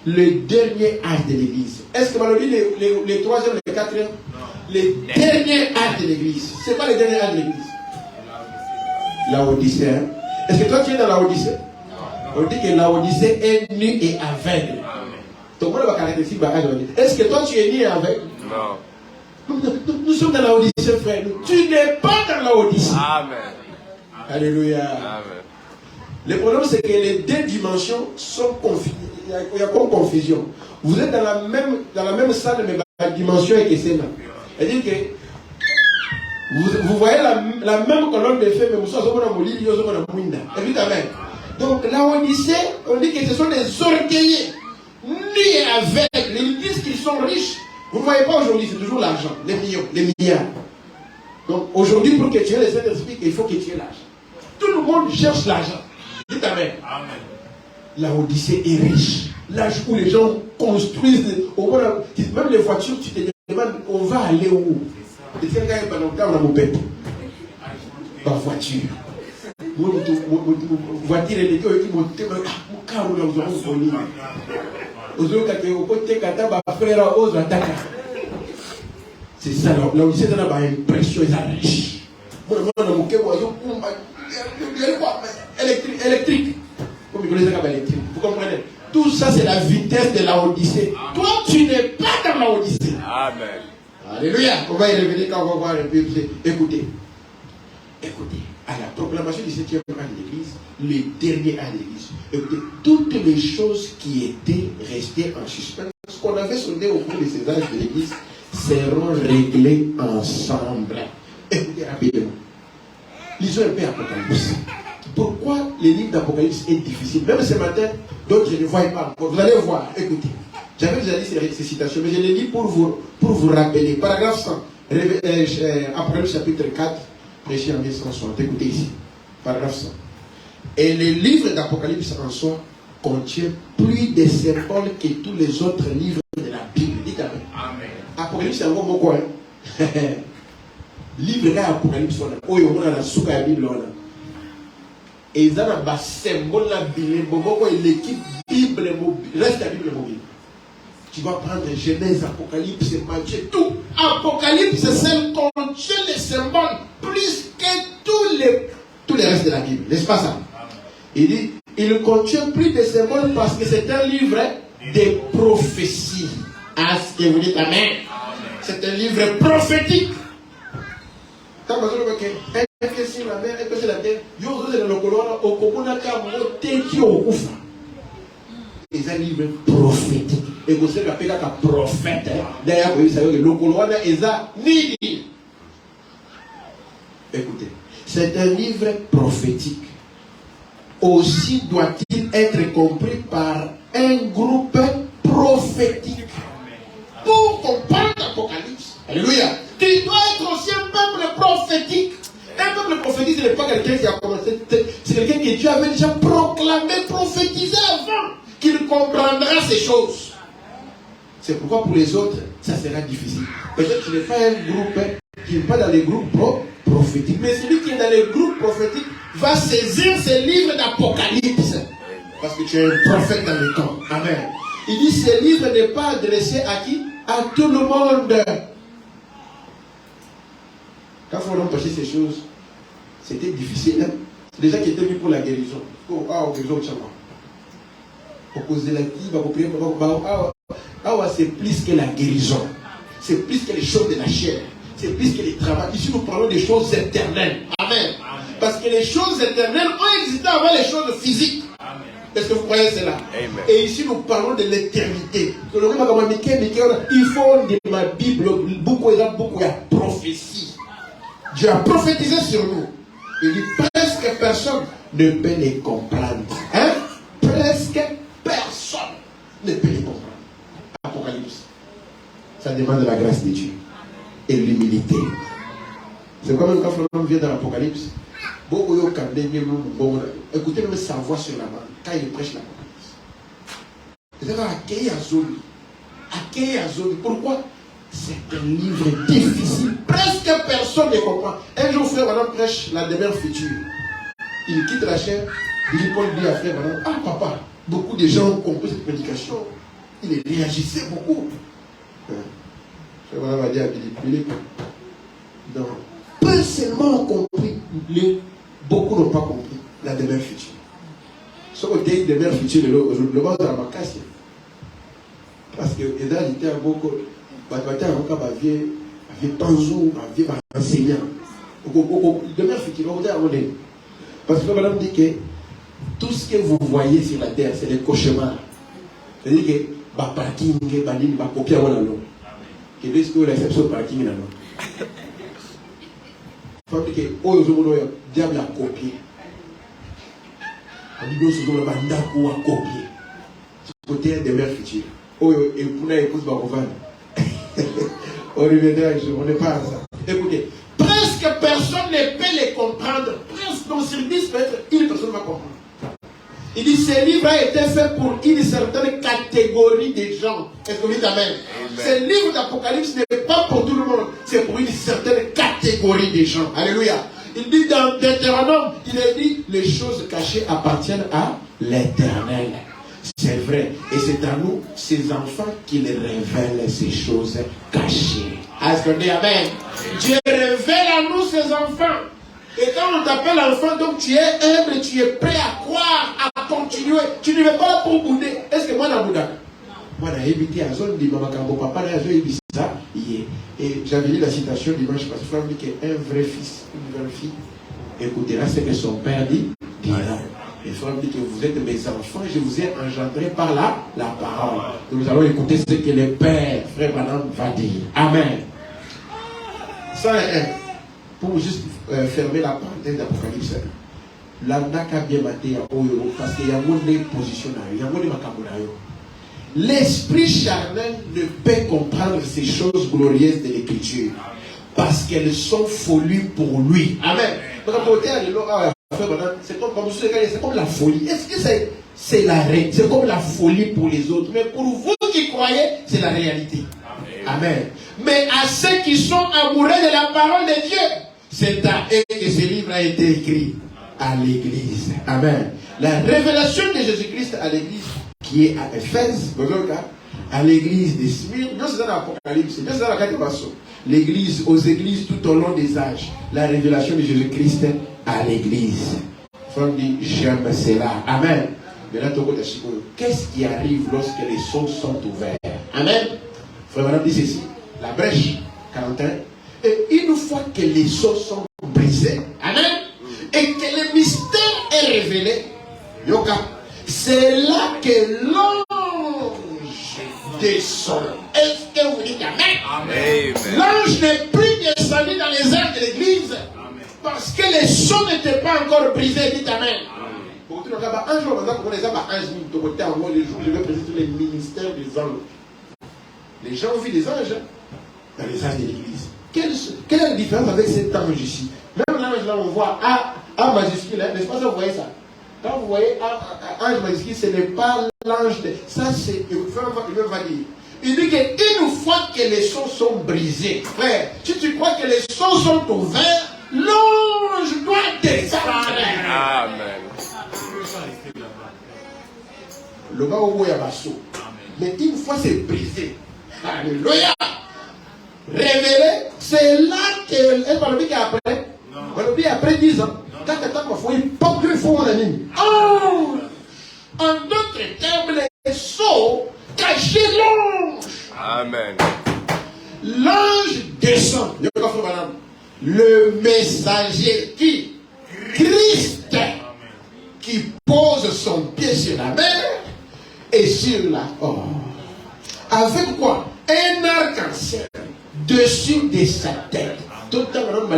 Speaker 1: le dernier âge de l'Église. Est-ce que vous avez dit les 3e, les 4e? Les derniers âges de l'Église. C'est pas les derniers âges de l'Église. La Odyssée. Est-ce que toi tu es dans la Odyssée? On dit que la Odyssée est nue et aveugle. Est-ce que toi tu es nu et aveugle? Non. Nous sommes dans la Odyssée, frère. Tu n'es pas dans la Odyssée. Amen. Alléluia. Amen. Le problème c'est que les deux dimensions sont confuses. Il y a comme confusion. Vous êtes dans la même salle, mais la dimension est que c'est là. C'est-à-dire que vous voyez la même colonne de feu, mais vous savez que vous avez évidemment. Donc la Odyssée, on dit que ce sont des orgueilleux, nus et aveugles. Ils disent qu'ils sont riches. Vous ne voyez pas aujourd'hui, c'est toujours l'argent, les millions, les milliards. Donc aujourd'hui, pour que tu aies les Saint-Esprit, il faut que tu aies l'argent. Tout le monde cherche l'argent. Dites amen. Amen. La Odyssée est riche. L'âge où les gens construisent, même les voitures, tu te demandes, on va aller où? Et tiens, quand il n'y a pas longtemps, on a mon peuple. Ma voiture. Voiture, elle est mon carreau, nous avons connu. C'est ça, là où c'est dans la impression, ils sont riches. Électrique. Vous comprenez? Tout ça, c'est la vitesse de la Odyssée. Toi, tu n'es pas dans la Odyssée. Amen. Alléluia. On va y revenir quand on va voir un peu. Écoutez. Écoutez. À la proclamation du 7e âge de l'Église, le dernier âge de l'Église. Écoutez, toutes les choses qui étaient restées en suspens, ce qu'on avait sondé au cours de ces âges de l'Église, seront réglées ensemble. Écoutez rapidement. Lisons un peu Apocalypse. Pourquoi le livre d'Apocalypse est difficile? Même ce matin, d'autres je ne voyais pas encore. Vous allez voir, écoutez. J'avais déjà dit ces citations, mais je les lis pour vous rappeler. Paragraphe 100, Apocalypse chapitre 4, prêché en 1960. Écoutez ici, paragraphe 100. Et le livre d'Apocalypse en soi contient plus de symboles que tous les autres livres de la Bible. Dites amen. Amen. Apocalypse, c'est un bon mot quoi? Livre d'Apocalypse, on a la souka la Bible. Et ils ont un symbole la Bible, l'équipe Bible mobile, reste la Bible mobile. Tu vas prendre Genèse, Apocalypse, Matthieu, tout. Apocalypse, c'est contient les symboles plus que tous les restes de la Bible, n'est-ce pas ça? Il dit, il contient plus de symboles parce que c'est un livre de prophétie. Est-ce que vous dites amen? C'est un livre prophétique. Quand vous avez dit la mer, et la terre, c'est un livre prophétique. Et vous savez qu'il y a un prophète. D'ailleurs, vous savez que le Coloana est à Nidi. Écoutez, c'est un livre prophétique. Aussi doit-il être compris par un groupe prophétique. Pour comprendre l'Apocalypse, alléluia, tu dois être aussi un peuple prophétique. Un peuple prophétique, ce n'est pas quelqu'un qui a commencé, c'est quelqu'un que Dieu avait déjà proclamé, prophétisé avant qu'il comprendra ces choses. C'est pourquoi pour les autres, ça sera difficile. Peut-être que tu n'es pas un groupe qui n'est pas dans les groupes prophétiques, mais celui qui est dans les groupes prophétiques va saisir ces livres d'Apocalypse. Parce que tu es un prophète dans le temps. Amen. Il dit ce livre n'est pas adressé à qui? À tout le monde. Quand il faut empêcher ces choses, c'était difficile. Hein? Les gens qui étaient venus pour la guérison. C'est plus que la guérison. C'est plus que les choses de la chair. C'est plus que les travaux. Ici, nous parlons des choses éternelles. Amen. Parce que les choses éternelles ont existé avant les choses physiques. Est-ce que vous croyez cela? Amen. Et ici, nous parlons de l'éternité. Il faut de ma Bible, beaucoup de prophéties. Dieu a prophétisé sur nous. Il dit presque personne ne peut les comprendre. Hein? Presque personne ne peut les comprendre. Apocalypse. Ça demande la grâce de Dieu et l'humilité. C'est comme quand l'homme vient dans l'Apocalypse. Écoutez même sa voix sur la main quand il prêche l'Apocalypse. C'est-à-dire accueillir Zoli. Pourquoi? C'est un livre difficile. Presque personne ne comprend. Un jour, frère Madame prêche la demeure future. Il quitte la chair. Paul dit à frère Madame, ah papa, beaucoup de gens ont compris cette prédication. Il réagissait beaucoup. Frère Madame a dit à Philippe, non, peu seulement ont compris, beaucoup n'ont pas compris la demeure future. Ce côté de demeure future, le bas de la macasse. Parce que les gens étaient beaucoup. Bataille avocat avait Panzou, avait enseignant. Demeure future, parce que madame dit que tout ce que vous voyez sur la terre, c'est des cauchemars. C'est-à-dire que parking, banine, copier avant la loi. Que est-ce que l'exception parking là non? Il faut dire que le diable a copié. On dit que ce bandako a copié. Ce côté de demeure future. Et pour la épouse Barovan. On n'est pas à ça. Écoutez, presque personne ne peut les comprendre. Presque, donc sur 10 peut-être, une personne va comprendre. Il dit, ce livre a été fait pour une certaine catégorie de gens. Est-ce que vous dites amen? Ce livre d'Apocalypse n'est pas pour tout le monde. C'est pour une certaine catégorie de gens. Alléluia. Il dit dans Deutéronome, il a dit, les choses cachées appartiennent à l'Éternel. C'est vrai. Et c'est à nous, ces enfants, qu'il révèle ces choses cachées. Est-ce qu'on dit amen? Dieu révèle à nous ces enfants. Et quand on t'appelle enfant, donc tu es humble, tu es prêt à croire, à continuer. Tu ne veux pas là pour bouder. Est-ce que moi, je boude? Moi, j'ai évité à zone de Mamakambo, papa, j'ai évité ça hier. Et j'avais lu la citation dimanche parce que dit qu'un vrai fils, une vraie fille, écoutera ce que son père dit, dira. Et frère dit que vous êtes mes enfants, je vous ai engendré par la parole. Donc nous allons écouter ce que le Père, frère Madame, va dire. Amen. Ça est pour juste fermer la parenthèse d'Apocalypse. L'andaka bien maté à Oyo, parce qu'il y a mon position, il y a mon macabonayo. L'esprit charnel ne peut comprendre ces choses glorieuses de l'Écriture parce qu'elles sont folies pour lui. Amen. C'est comme la folie. Est-ce que c'est c'est comme la folie pour les autres? Mais pour vous qui croyez, c'est la réalité. Amen. Mais à ceux qui sont amoureux de la parole de Dieu, c'est à eux que ce livre a été écrit à l'église. Amen. La révélation de Jésus-Christ à l'église qui est à Éphèse, à l'église de Smyrne, c'est dans l'Apocalypse, c'est dans la Cathébasso. L'église, aux églises tout au long des âges, la révélation de Jésus-Christ à l'église. Frère dit, j'aime cela. Amen. Maintenant, qu'est-ce qui arrive lorsque les sceaux sont ouverts? Amen. Frère Madame dit ceci, la brèche, 41. Et une fois que les sceaux sont brisés, amen, et que le mystère est révélé, yoka, c'est là que l'ange descend. Est-ce que vous dites amen? Amen. L'ange n'est plus descendu dans les airs de l'église. Parce que les sons n'étaient pas encore brisés. Dites Amen. Un jour, je vais présenter les ministères des anges. Les gens ont vu des anges dans les anges de l'église. Quelle est la différence avec cet ange ici? Même l'ange là, on voit A majuscule, hein, n'est-ce pas ça, vous voyez ça? Quand vous voyez ange majuscule, ce n'est pas l'ange. Ça, c'est. Il va dire. Il dit qu'une fois que les sons sont brisés, frère, si tu crois que les sons sont ouverts, l'ange doit descendre. Amen. Le gars au bout mais une fois c'est brisé, alléluia, révélé, c'est là qu'elle va le dire après. On va le dire après 10 ans. Quand il faut qu'il faut en ligne. En d'autres termes, les sceaux cachaient l'ange. Amen. L'ange descend. Le messager qui? Christ, qui pose son pied sur la mer et sur la terre. Avec quoi? Un arc-en-ciel dessus de sa tête. Tout le monde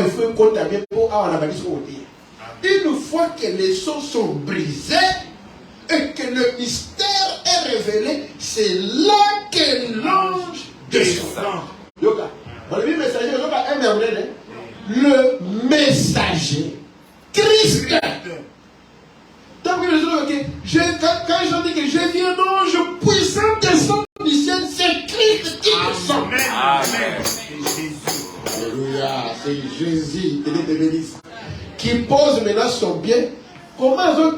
Speaker 1: il faut compter pour avoir la une fois que les sons sont brisés et que le mystère est révélé, c'est là que l'ange descend. Le messager Christ. Quand je dis que je viens d'ange puissant descend du ciel, c'est Christ qui descend. Amen. Alléluia, c'est Jésus qui pose maintenant son pied. Comment Azo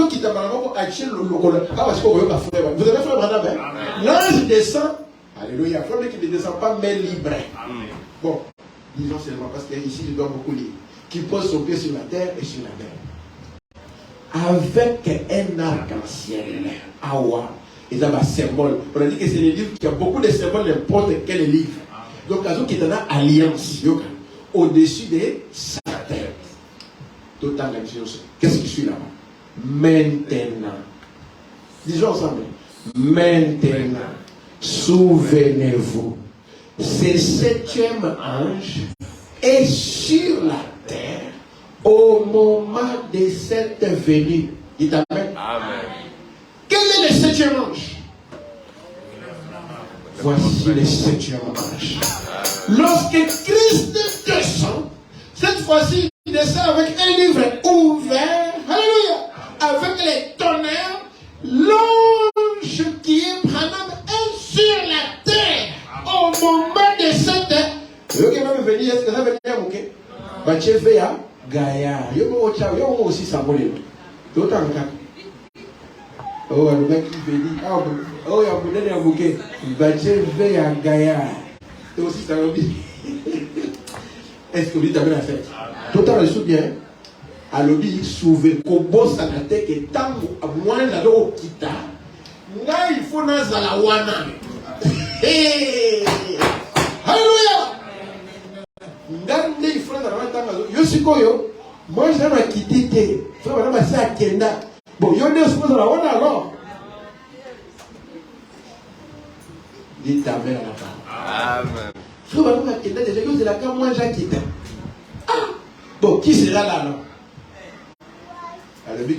Speaker 1: qui t'a acheté le locola? Vous avez fait le madame? L'ange descend. Alléluia. Il faut qu'il ne descend pas, mais libre. Bon, disons seulement, parce qu'ici, je dois beaucoup lire. Qui pose son pied sur la terre et sur la mer. Avec un arc-en-ciel. Awa. Et ça va symbole. On a dit que c'est le livre qui a beaucoup de symboles, n'importe quel livre. Donc, Azo qui est dans alliance. Au-dessus de sa tête. Total la chose. Qu'est-ce qui suit là-bas? Maintenant. Disons ensemble. Maintenant. Souvenez-vous. Ce septième ange est sur la terre au moment de cette venue. Dites Amen. Amen. Quel est le septième ange? Voici le septième ange. Lorsque Christ descend, cette fois-ci, il descend avec un livre ouvert. Alléluia. Avec les tonnerres, l'ange qui est Branham est sur la terre au moment de cette. Est-ce que ça veut dire ok? Baché fait à Gaïa. Yo aussi ça volé. D'autant que. Oh, le mec qui veut dire. Oh, il y a un modèle de bouquet. Baché fait à Gaïa. Et aussi ça veut dire. Est-ce que vous dites à la fête? D'autant le soutien. Alors, il souve Kobo Sanate que tango à moins la do kita. Là, il faut na zalawana. Alléluia. Ngande il faut na tango. Yo sikoyo. Moi, j'aime quitter. Faut vraiment passer à Kenda. Bon, yo ne suppose la wana alors. Dites Amen à la femme. Amen. Faut vraiment Kenda déjà yo c'est la quand moi j'ai quitté. Ah. Bon, qui sera là alors? Alors, et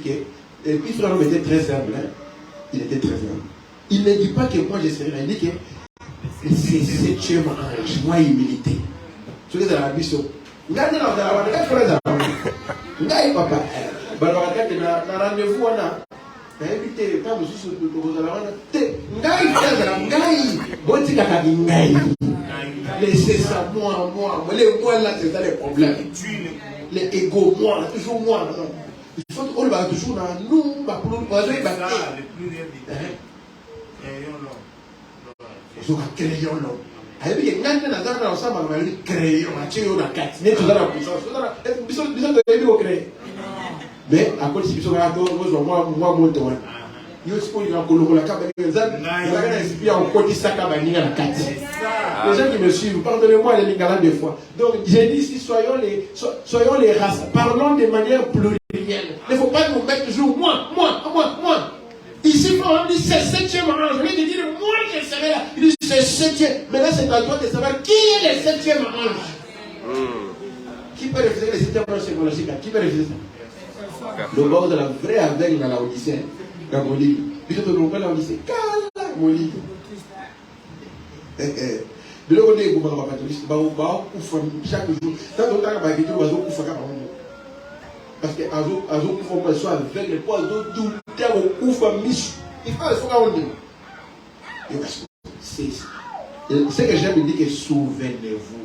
Speaker 1: puis frère était très humble. Hein? Il était très humble. Il ne dit pas que moi je serai là. Il dit que c'est le septième ange. Moi, humilité. Ce que c'est la mission. Regardez là, frère. Regardez papa. Regardez dans rendez-vous. On a invité. Quand vous êtes laissez ça, moi. Les moi là, c'est ça les problèmes. Les égos, moi, toujours moi. Il faut qu'on va toujours dans nous, pour nous poser les batailles. Ils ont un crayon long. Alors, il y a un peu ensemble, on va dire crayon, tu es la carte. Mais tu as la puissance. Bisous de l'aider au crayon. Mais à cause de ce que moi, moi, il y a aussi pour la carte. Il y a un côté sac à banir la carte. Les gens qui me suivent, pardonnez-moi les Lingala des fois. Donc, j'ai dit ici, soyons les races. Parlons de manière plurielle. Il ne faut pas nous mettre toujours moi. Ici, on dit c'est septième ange. Je vais te dire, moi je serai là. Il dit c'est septième. Mais là, c'est à toi de savoir qui est le septième ange. Qui peut refuser les systèmes psychologiques? Qui peut refuser ça? Le bord de la vraie aveugle dans la Odyssée. Dans mon livre. Puis je te comprends la Odyssée. Cala, mon livre. De l'autre côté, vous m'avez pas chaque jour. Tant que vous avez dit que vous avez parce que vous avez soit avec les poids d'autres, tout le temps, vous avez mis. Il faut qu'on dise. C'est ce que j'aime dire que souvenez-vous.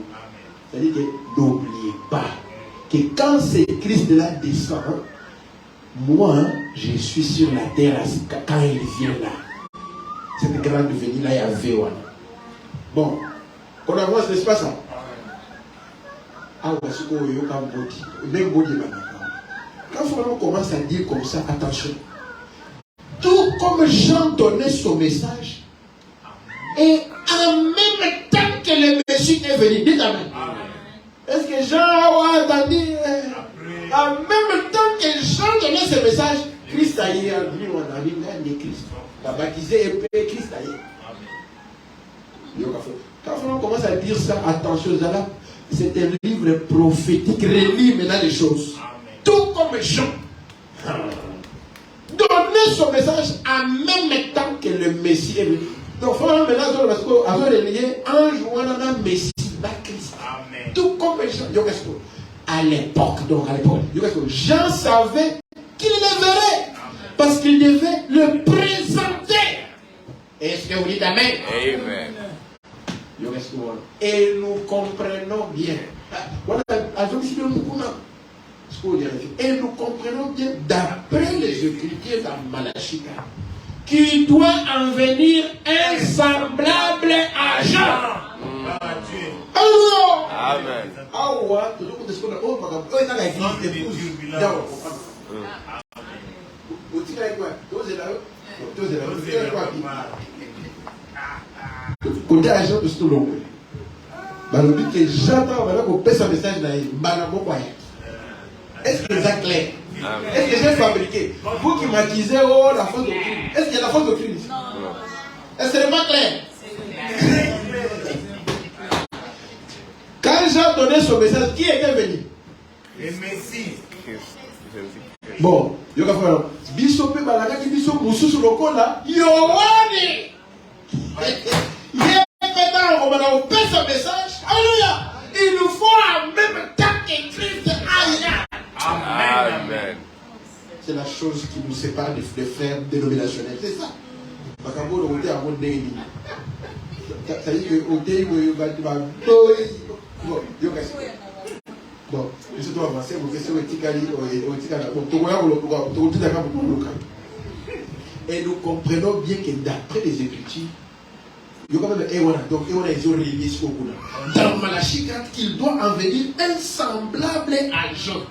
Speaker 1: C'est-à-dire que n'oubliez pas que quand c'est Christ là descend, moi, je suis sur la terre quand il vient là. Cette grande venue là, il y avait. Bon, on avance, n'est-ce pas ça? Ah, ouais, c'est quoi, même quand on commence à dire comme ça, attention. Tout comme Jean donnait son message, et en même temps que le Messie est venu, dites Amen. Est-ce que Jean a entendu? En même temps que Jean donnait ce message, Christ a eu un vie, on a vu l'âme de Christ. La baptisé et paix, Christ a eu. Quand on commence à dire ça, attention, c'est un livre prophétique, relis maintenant les choses. Tout comme Jean. Donner son message en même temps que le Messie est venu. Donc, il faut maintenant relier en jouant dans le Messie, dans Christ. Amen. Tout comme Jean. À l'époque, Jean savait qu'il le verrait. Parce qu'il devait le présenter. Est-ce que vous dites Amen? Amen. Et nous comprenons bien. Et nous comprenons bien, d'après les Écritures dans Malachie, qu'il doit en venir un semblable à Jean. Amen. Côté agent de ce long. On dit que j'attends qu'on passe un message dans les est-ce que c'est clair? Est-ce que j'ai fabriqué? Vous qui m'accusez, oh, la faute doctrine. Est-ce qu'il y a la faute doctrine ici? Est-ce que ce n'est pas clair? Quand Jean donnait son message, qui était venu? Le Messie. Bon, il y a un Bishop Balaga qui dit sur Moussou Lokola, Yohani. Il y a maintenant, on va faire ce message. Alléluia. Il nous faut en même temps que Christ aille. Amen. C'est la chose qui nous sépare des frères dénominationnels. C'est ça. Parce qu'on va le à mon déni. Ça dit que au déni, il va bon, je dois avancer pour que ce soit et nous comprenons bien que d'après les Écritures, il y a quand même dans Malachie 4 qu'il doit en venir un semblable à Jean.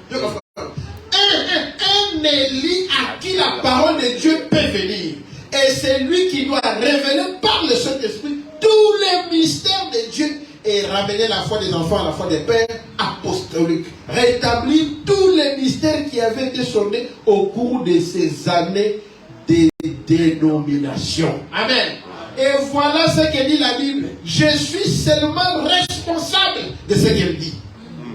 Speaker 1: Un Élie à qui la parole de Dieu peut venir. Et c'est lui qui doit révéler par le Saint-Esprit tous les mystères de Dieu et ramener la foi des enfants à la foi des pères apostoliques. Rétablir tous les mystères qui avaient été sondés au cours de ces années de dénomination. Amen. Et voilà ce que dit la Bible. Je suis seulement responsable de ce qu'elle dit.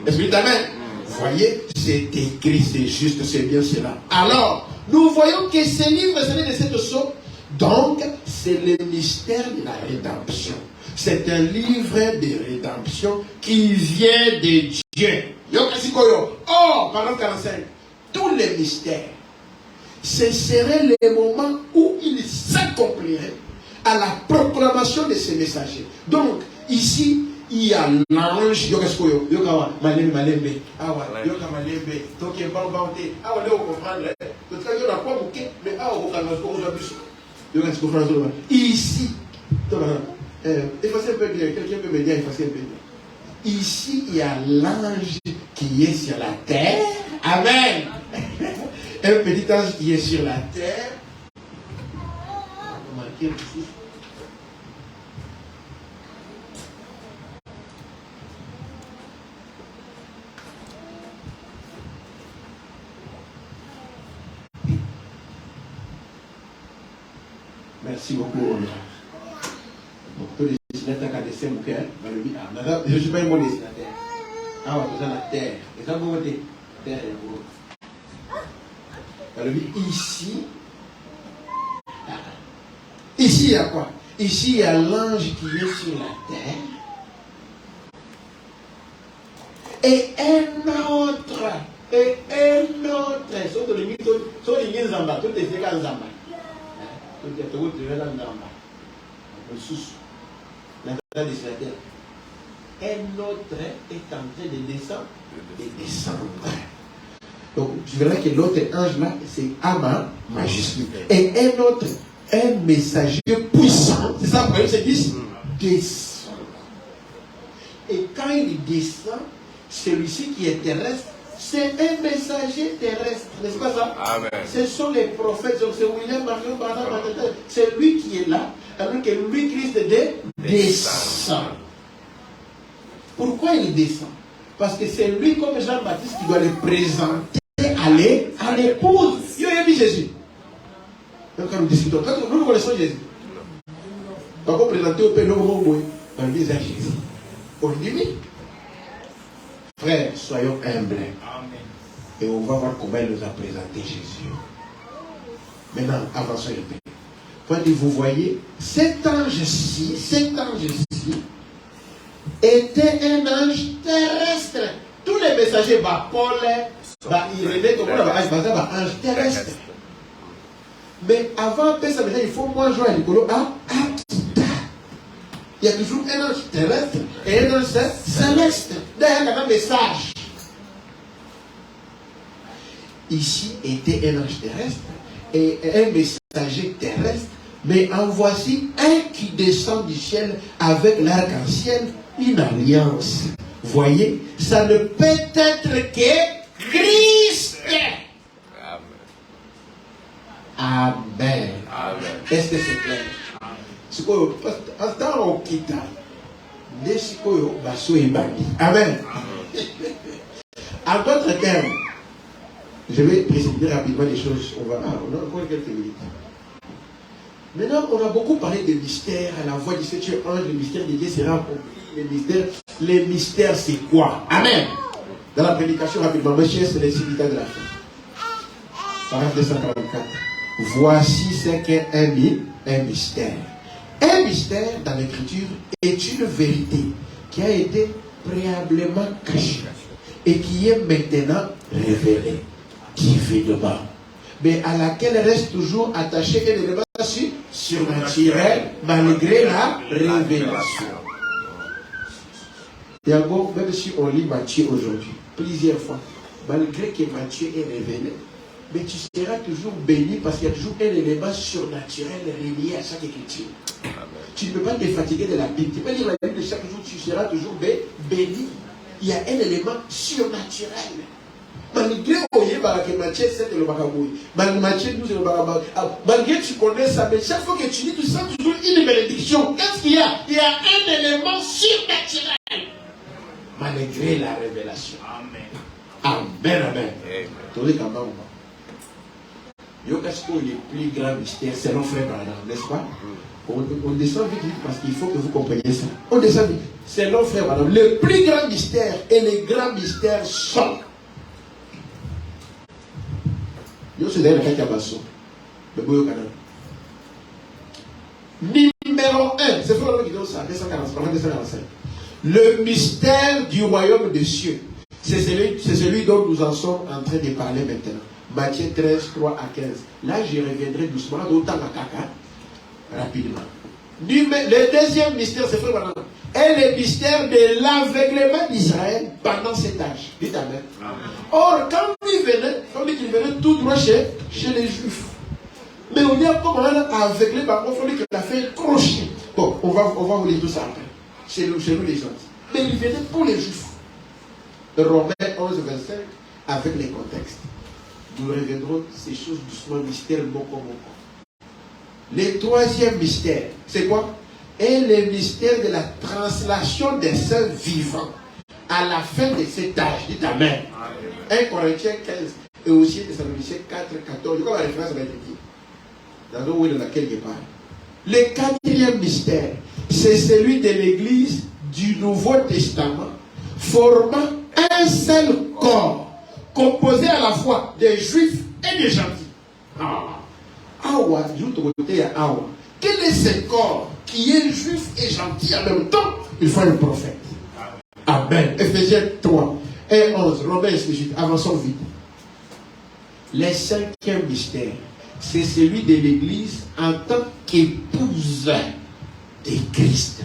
Speaker 1: Est-ce que amen? Vous voyez, c'est écrit, c'est juste, c'est bien cela. Alors, nous voyons que ce livre, c'est de cette sorte. Donc, c'est le mystère de la rédemption. C'est un livre de rédemption qui vient de Dieu. Oh, pendant 45, tous les mystères, ce serait le moment où ils s'accompliraient à la proclamation de ces messagers. Donc, ici, il y a l'ange, ici, effacez un peu bien, quelqu'un peut me dire, effacez un peu bien. Ici, il y a l'ange qui est sur la terre. Amen. Un petit ange qui est sur la terre. Merci beaucoup. Je ne suis pas un bon dessinateur. Ah, ouais, c'est la terre. Et ça, vous dites, terre et vous. Alors, ici, ici, il y a quoi? Ici, il y a l'ange qui est sur la terre. Et un autre. Sur les lignes Zamba, tout est fait comme Zamba. Tout est fait comme Zamba. Le sous. La terre de la terre. Un autre est en train de descendre et descendre. Donc, tu verras que l'autre ange là, c'est Ama majuscule. Et un autre, un messager puissant, c'est ça, c'est 10, descend. Et quand il descend, celui-ci qui est terrestre, c'est un messager terrestre, n'est-ce pas ça? Amen. Ce sont les prophètes, c'est William Marion, c'est lui qui est là, alors que lui, Christ, descend. Pourquoi il descend? Parce que c'est lui, comme Jean-Baptiste, qui doit le présenter à l'épouse. Il a dit Jésus. Donc, quand nous discutons, nous connaissons Jésus. Quand on présente au Père, on dit à Jésus. On dit oui. Frères, soyons humbles. Et on va voir comment il nous a présenté Jésus. Maintenant, avançons un peu. Vous voyez, cet ange-ci était un ange terrestre. Tous les messagers, Paul, Irénée, tout le monde va ange terrestre. Mais avant de ça, il faut moins jouer à l'écolo à Akita. Il y a toujours un ange terrestre et un ange céleste. Derrière un message. Ici était un ange terrestre et un messager terrestre. Mais en voici un qui descend du ciel avec l'arc-en-ciel, une alliance. Voyez, ça ne peut être que Christ. Amen. Amen. Est-ce que c'est clair? C'est quoi? Dans on quitte. Amen. En d'autres termes, je vais préciser rapidement les choses. On a encore quelques minutes. Maintenant, on a beaucoup parlé de mystères, à la voix du septième ange, le mystère de Dieu sera accompli. Les mystères, c'est quoi? Amen. Dans la prédication, rapidement, monsieur, c'est les significats de la fin. Paragraphe 244. Voici ce qu'est un mystère. Un mystère, dans l'écriture, est une vérité qui a été préalablement cachée et qui est maintenant révélée, divinement, mais à laquelle reste toujours attaché un élément surnaturel malgré la révélation. Et encore, même si on lit Matthieu aujourd'hui, plusieurs fois, malgré que Matthieu est révélé, mais tu seras toujours béni parce qu'il y a toujours un élément surnaturel relié à chaque écriture. Amen. Tu ne peux pas te fatiguer de la Bible. Tu peux lire la Bible chaque jour, tu seras toujours béni. Il y a un élément surnaturel. Malgré que Matthieu 7 et le Bakaboui, malgré Matthieu 12 et le Bakaboui, malgré que tu connais ça, mais chaque fois que tu dis, tu sens toujours une bénédiction. Qu'est-ce qu'il y a? Il y a un élément surnaturel. Malgré la révélation. Amen. Amen, amen. Les plus grands mystères, c'est nos frères, n'est-ce pas? On descend vite parce qu'il faut que vous compreniez ça. On descend vite. C'est nos frères, madame. Le plus grand mystère et les grands mystères sont. Numéro 1, c'est frère qui donne ça, 245. Le mystère du royaume des cieux. C'est celui dont nous en sommes en train de parler maintenant. Matthieu 13, 3 à 15. Là, je reviendrai doucement, d'autant à caca, rapidement. Le deuxième mystère, c'est frère Madame, est le mystère de l'aveuglement d'Israël pendant cet âge. Dites Amen. Or, quand il venait tout droit chez les Juifs. Mais on dit comment on a aveuglé, par contre, il a fait un crochet. Bon, on va vous lire tout ça après. Chez nous les gens. Mais il venait pour les Juifs. Romains 11, 25, avec les contextes. Nous reviendrons ces choses doucement, mystère, moko. Le troisième mystère, c'est quoi? Est le mystère de la translation des saints vivants à la fin de cet âge. Dites Amen. 1 Corinthiens 15 et aussi Thessaloniciens 4, 14. Je crois que la référence va être dit. Dans l'eau dans laquelle je parle. Le quatrième mystère, c'est celui de l'église du Nouveau Testament, formant un seul corps, composé à la fois des juifs et des gentils. Awa, quel est ce corps qui est juif et gentil en même temps? Il faut un prophète. Amen. Ephésiens 3 et 11. Romains, avançons vite. Le cinquième mystère, c'est celui de l'Église en tant qu'épouse de Christ.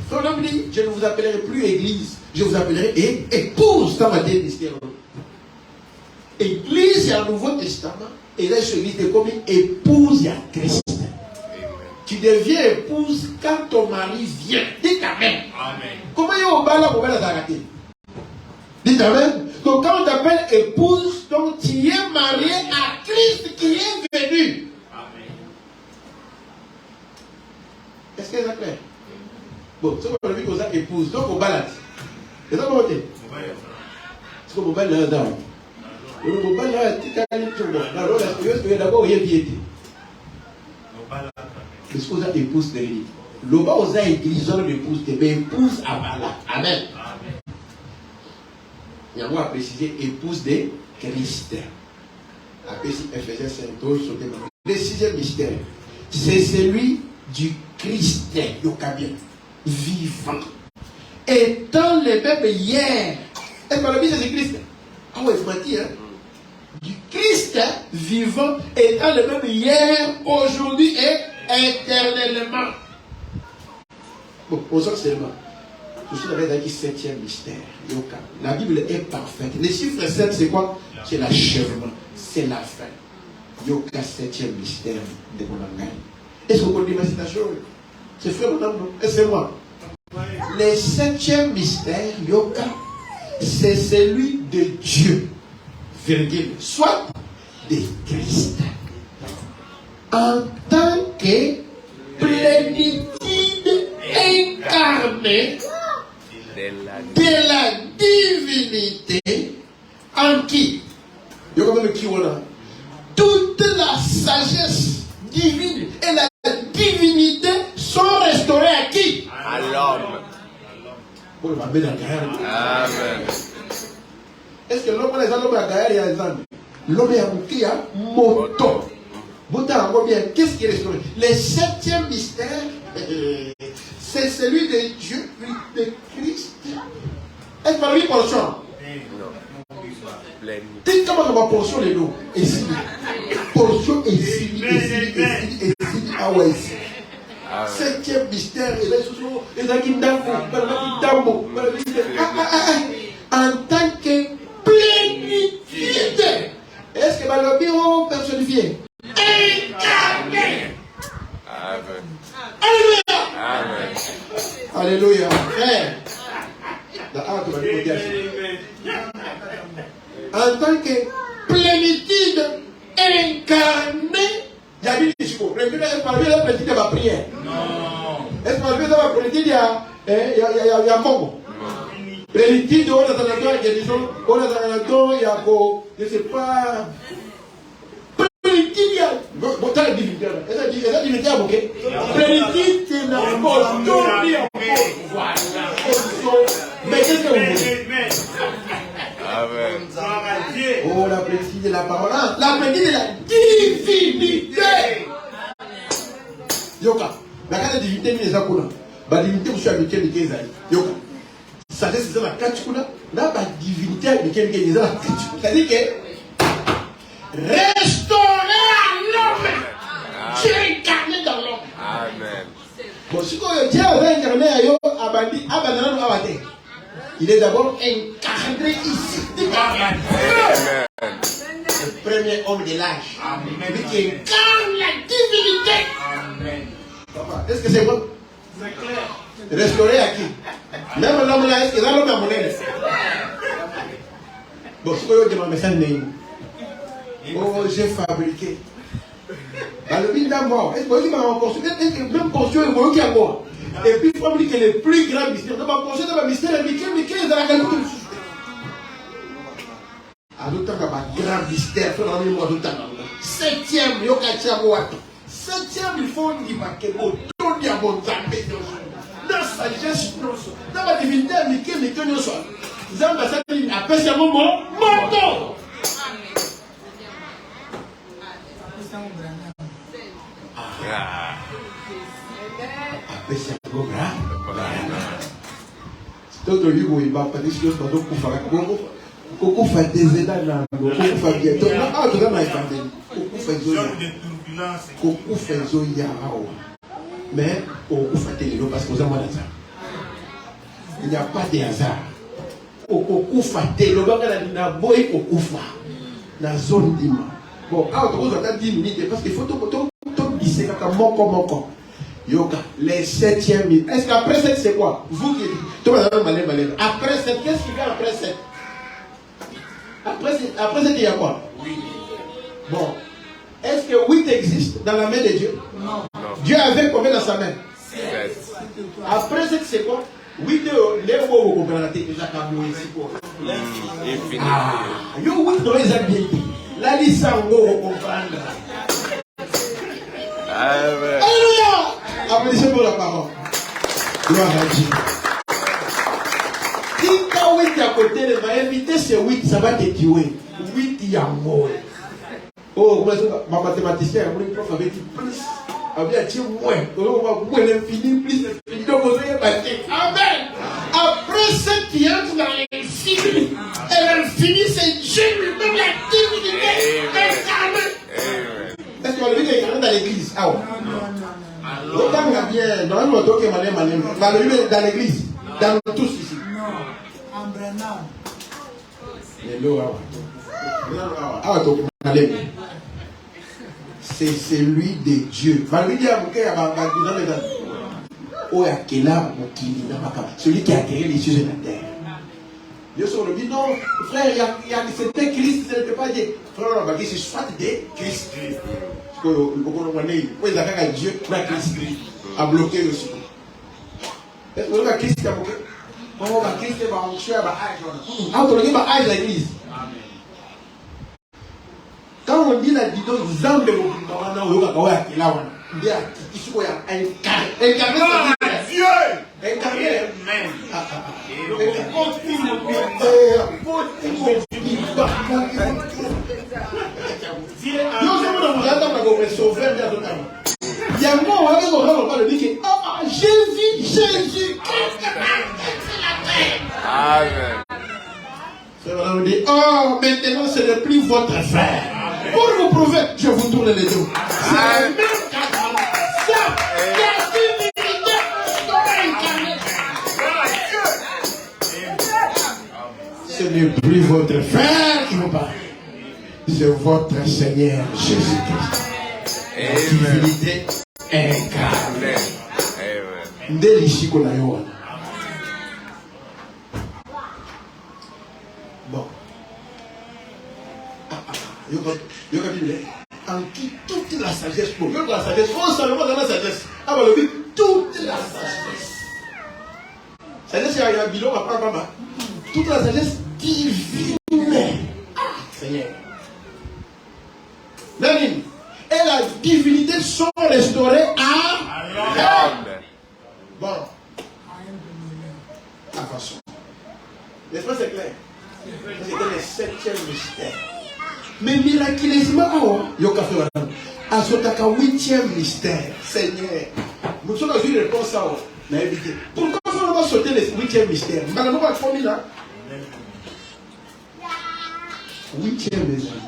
Speaker 1: Je ne vous appellerai plus Église, je vous appellerai épouse dans ma mystère. Église, c'est un Nouveau Testament, et là, celui de comme épouse à Christ. Tu deviens épouse quand ton mari vient. Dites Amen. Amen. Comment il y a au bas là pour la arrêter? Dites Amen. Donc quand on t'appelle épouse, donc tu es marié à Christ qui est venu. Amen. Est-ce que c'est clair? Bon, c'est qu'on a vu qu'on a épouse. Donc on balade. C'est ça qu'on dit? C'est qu'on balade là-dedans. On balade là, tu t'as dit tout le monde. Alors, est-ce que d'abord il y a piété? Est-ce qu'on a épouse de l'église? L'oba on a église, on a épouse de épouse à Bala. Amen. Il y a moi à préciser épouse de Christ. Après, si Ephésiens 5, le sixième mystère, c'est celui du Christ, vivant. Étant le même hier. Est-ce que la Bible c'est Christ? Ah ouais, il m'a dit, hein? Du Christ vivant, étant le même hier, aujourd'hui et éternellement. Bon, on sort seulement. Je suis avec le septième mystère. La Bible est parfaite. Le chiffre 7, c'est quoi? C'est l'achèvement. C'est la fin. Yoka, septième mystère de mon langage. Est-ce que vous connaissez ma citation? C'est frère mon nom. Et c'est moi. Le septième mystère, Yoka, c'est celui de Dieu. Virgule. Soit de Christ. En tant que plénitude incarnée de la divinité en qui toute la sagesse divine et la divinité sont restaurées à qui? À l'homme. Amen. Est-ce que l'homme est l'homme à Gaël et l'homme est à Moukia Moto? Qu'est-ce qui est restauré? Le septième mystère, c'est celui de Dieu, de Christ. Est-ce que parmi portion? Non. Dites comment on va portion les noms. Et si portion et si ah ouais. Septième mystère, et là, en tant que plénitude. Est-ce que le bureau personnifié? Incarné. Amen. Alléluia. Amen. Alléluia. Frère. En tant que plénitude incarnée. J'habite ici. Est-ce que la plénitude de ma prière? Non. Est-ce que la plénitude de ma plénitude il y a Congo? Plénitude, on a dans la guérison, on a dans la don, il y a je ne sais pas. Plénitude, il y a. Bon, t'as la divinité. Est-ce que la divinité a bouquet? Plénitude, c'est la posture. Voilà. Mais qu'est-ce que vous voulez? Amen. Oh, la plénitude de la parole. La plénitude de la divinité. Yoka. La carte de divinité, il y a la divinité, vous avez habitué de Kézali. Yoka. Ça c'est la catchkula, la divinité avec laquelle il y a la catchkula. C'est-à-dire que restaurer à l'homme, Dieu incarné dans l'homme. Amen. Bon, si Dieu avait incarné à Yo, Abandi, Abandana, Abate, il est d'abord incarné ici. Amen. Le premier homme de l'âge. Amen. Qui incarne la divinité. Amen. Est-ce que c'est bon? C'est clair. Restaurer à qui? Même l'homme là, est-ce que l'homme a monnaie? Bon, si vous avez un message, oh, j'ai fabriqué. Dans le bin d'abord, est-ce que vous avez construit? Est-ce que même construit le moyen qui a moi? Et puis, il faut me dire que le plus grand mystère, dans ma construction, dans ma mystère, le Mickey est dans la galère. À l'autre temps, il y a un grand mystère, il faut l'amener moi d'autant. Septième, il y a un septième, il faut dire que il y a un bon temps. Dans la sagesse, dans la divinité, mais que nous sommes. Zamba Sali appelle ça mon manteau. Appelle ça mon bras. C'est autre lui où il va pas des choses dans d'autres coups. Coco fait des états là. Coco fait bien. Ah, tu vas m'entendre. Coco fait zoya. Coco fait zoya. Mais Coco fait télé parce que vous avez mal à ça. Il n'y a pas de hasard. Coco fait télé. Le bagage n'a boy Coco fait. La zone d'ima. Bon, ah, tu vas 10 minutes parce qu'il faut tout glisser comme moko. Yoga, les 7e minutes. Est-ce qu'après 7 c'est quoi? Vous qui dites. Après 7, qu'est-ce qui vient après 7? Après 7, il y a quoi? Bon. Est-ce que 8 existe dans la main de Dieu? Non. Dieu avait combien dans sa main? 7. Après 7, c'est quoi? 8 les mots vous comprenez déjà comme ici pour. Ah, yo 8 dans les habits. La liste en gros vous comprendre. Alléluia! Applaudissez pour la parole. Gloire à Dieu. Si quand 8 à côté, il va inviter ces 8, ça va te tuer. 8 il y a mort. Oh, ma mathématicien, mon prof avait dit plus. Avait dit moins. On va moins l'infini, plus l'infini. Donc vous avez battu. Amen. Après cette qui entre dans l'infini, et l'infini c'est Dieu lui-même, la divinité incarnée. Est-ce que vous avez vu qu'il est incarné dans l'église? Ah ouais. Non. Regarde bien, dans le monde qui est malin. Dans l'église. Dans tous ici. Non. En Brennan. Hello, c'est celui de Dieu. Celui qui a créé les cieux et la terre. Dieu sur le dit non, frère, c'était Christ, ce n'était pas Dieu. Frère, c'est soit de Christ. Parce que il a Dieu, Christ a bloqué aussi. Est-ce que Christ a bloqué? On va Christ va en tuer à l'église. Quand on dit la bidon, Zambé, on va oh, maintenant ce n'est plus votre frère. Pour vous prouver, je vous tourne les deux. C'est le même ça qui a divinité incarnée. Ce n'est plus votre frère qui vous parle. C'est votre Seigneur Jésus-Christ. La divinité incarnée. Bon. En qui toute la sagesse pour la sagesse, faut seulement dans la sagesse. Ah, bah, le but, toute la sagesse. Sagesse, il y a un bilan à prendre. Toute la sagesse divine. Seigneur. L'anime et la divinité sont restaurées à l'homme. Bon. Attention. N'est-ce pas, c'est clair? C'était le 7e mystère. Mais miraculeusement, à ce 8e mystère, Seigneur, nous avons eu une réponse à pourquoi on va sauter le 8e mystère? Nous allons voir la là. 8e mystère.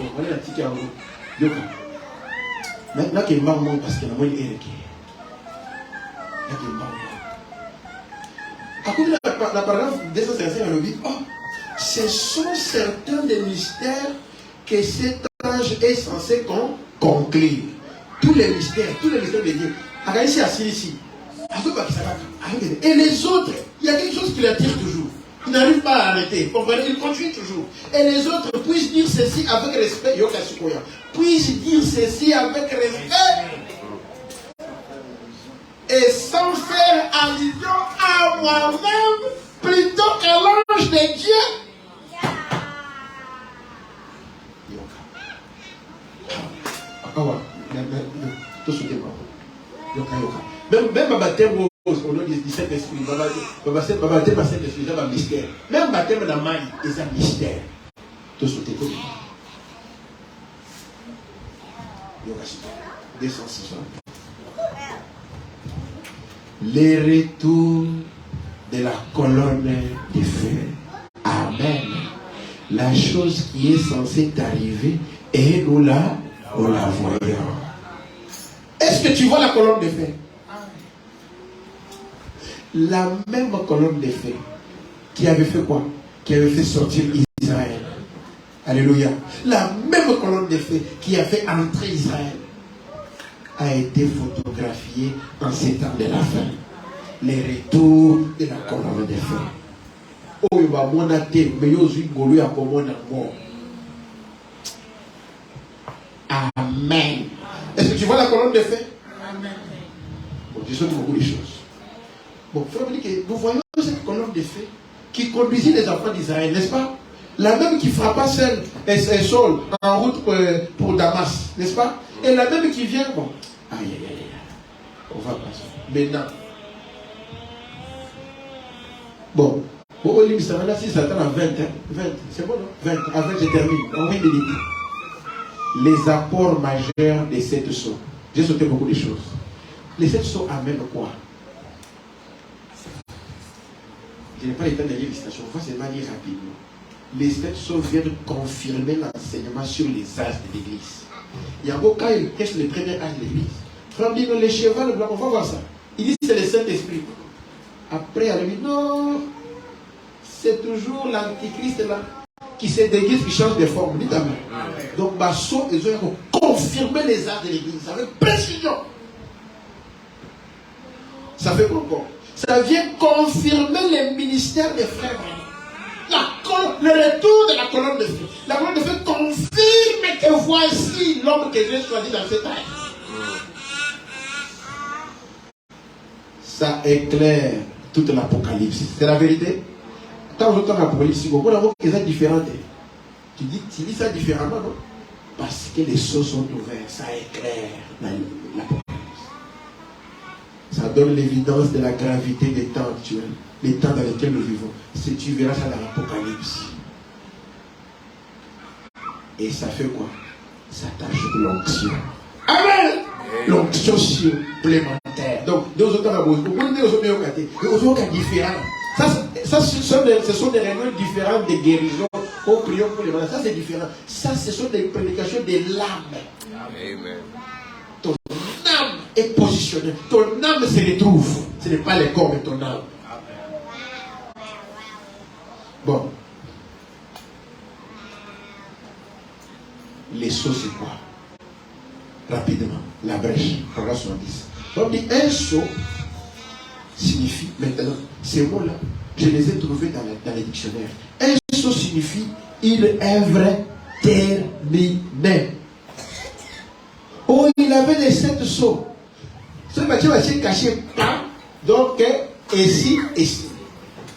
Speaker 1: On va aller à Tika. Maintenant qu'il m'a montré parce qu'il a moins de la paragraphe 255, on dit, oh, ce sont certains des mystères que cet ange est censé conclure. Tous les mystères de Dieu. Ici, assis ici. Et les autres, il y a quelque chose qui l'attire toujours. Il n'arrive pas à arrêter. Comprenez, il continue toujours. Et les autres puissent dire ceci avec respect. Puissent dire ceci avec respect. Et sans faire allusion à moi-même, plutôt qu'à l'ange de Dieu. Même à baptême, on a 17 Saint-Esprit. Baptême par Saint-Esprit, c'est un mystère. Même baptême dans la main, c'est un mystère. Tout ce que tu as. 260. Les retours de la colonne de feu. Amen. La chose qui est censée t'arriver et nous la voyons. Est-ce que tu vois la colonne de feu? La même colonne de feu qui avait fait quoi? Qui avait fait sortir Israël. Alléluia. La même colonne de feu qui a fait entrer Israël a été photographiée en ces temps de la fin. Les retours de la colonne de feu. Oh, il va monter, mais il y a mort. Amen. Est-ce que tu vois la colonne de feu? Amen. Bon, je saute beaucoup de choses. Bon, il faut dire que nous voyons cette colonne de feu qui conduisit les enfants d'Israël, n'est-ce pas? La même qui frappa Saul en route pour Damas, n'est-ce pas? Et la même qui vient, bon, aïe, aïe, aïe, on va passer. Maintenant, bon, si ça attend à 20, 20, c'est bon, non? 20, à 20, je termine. On vient de dire les apports majeurs des 7 sceaux. J'ai sauté beaucoup de choses. Les 7 sceaux amènent quoi? Je n'ai pas le temps de lire les citations, on va seulement lire rapidement. Les 7 sceaux viennent confirmer l'enseignement sur les âges de l'église. Il y a beaucoup quand il cache les premiers âges de l'église. Frère dit, les chevaux blancs, on va voir ça. Il dit c'est le Saint-Esprit. Après, elle dit non, c'est toujours l'antichrist là qui se déguise, qui change de forme. Dites amen. Donc, Basso, ils ont confirmé les âges de l'église avec précision. Ça fait quoi? Ça vient confirmer les ministères des frères. Le retour de la colonne de feu. La colonne de feu confirme que voici l'homme que j'ai choisi dans cette âge. Ça éclaire toute l'Apocalypse. C'est la vérité. Quand on entend l'Apocalypse, on a des choses différentes. Tu dis ça différemment, non? Parce que les sceaux sont ouverts. Ça éclaire l'Apocalypse. Ça donne l'évidence de la gravité des temps actuels, les temps dans lesquels nous vivons. Si tu verras ça dans l'Apocalypse. Et ça fait quoi? Ça t'ajoute l'onction. Amen! L'onction supplémentaire. Donc, deux autres différents. Ce sont des réunions différentes de guérison. On prie pour les malades. Ça, c'est différent. Ça, ce sont des prédications de l'âme. Amen. Ton âme est positionnée. Ton âme se retrouve. Ce n'est pas le corps, mais ton âme. Bon. Les sceaux, c'est quoi? Rapidement. La brèche. Paragraphe 70. On dit un sceau signifie, maintenant, ces mots-là, je les ai trouvés dans les dictionnaires. Un sceau signifie une œuvre terminée. Oh, il avait les 7 sceaux. Ce bâtiment va être caché pas. Donc, ici, ici.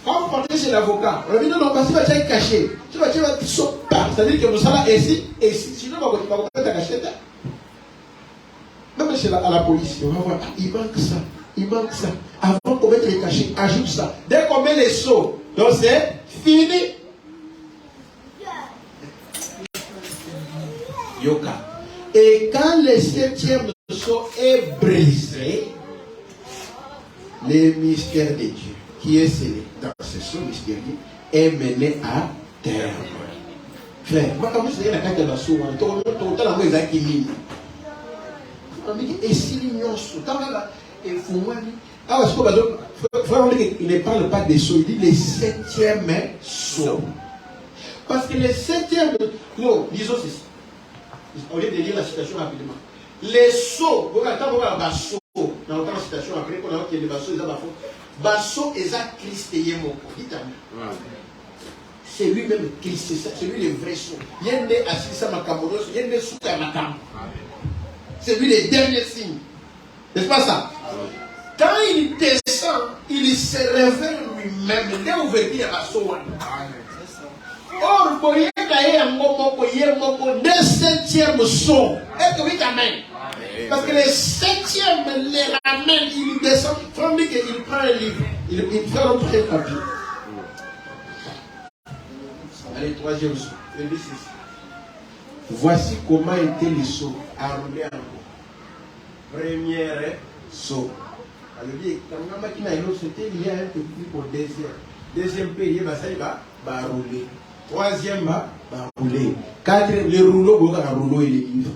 Speaker 1: Quand vous partez chez l'avocat, on dit non, parce qu'il va être caché. Ce bâtiment va être pas. C'est-à-dire que nous sommes là, ici, ici. Sinon, on va être caché. Même chez la police, on va voir, il manque ça. Il manque ça. Avant qu'on mette les cachets, ajoute ça. Dès qu'on met les sceaux, donc c'est fini. Yoka. Et quand le 7e sceau est brisé, le mystère de Dieu qui est scellé dans ce sceau mystérieux est mené à terme. Frère, moi quand vous savez la carte de la sceau, tout la maison qui mine. Et si l'union sous, quand même là, il faut moins. Ah, parce qu'il ne parle pas des sceaux, il dit les 7e sceaux. Parce que les 7e, non, disons ceci. Au lieu de lire la citation rapidement. Les sceaux, vous regardez, vous regardez Basso, dans la citation après, qu'on a dit les Basso, ils ont la faute. Basso, ils ont Christ et Yémoko. C'est lui-même Christ, c'est lui le vrai sceau. Il y a né assis à Makamonos, il y a né sous à Makam. C'est lui le dernier signe. N'est-ce pas ça? Quand il descend, il se révèle lui-même. Dès l'ouverture à Basso. Or, vous voyez qu'il y a un mot, le 7e son. Est-ce que oui, amen? Parce que les septièmes les ramènent, ils descendent. Frère dit qu'il prend un livre, il fait rentrer un papier. Allez, troisième saut. Il dit ceci. Voici comment étaient les sauts à rouler en haut. Première saut. Alors, il dit, c'était il y a un peu plus pour deuxième. Deuxième pays, ça va rouler. Troisième, va rouler. Quatrième, le rouleau, va rouler les livres.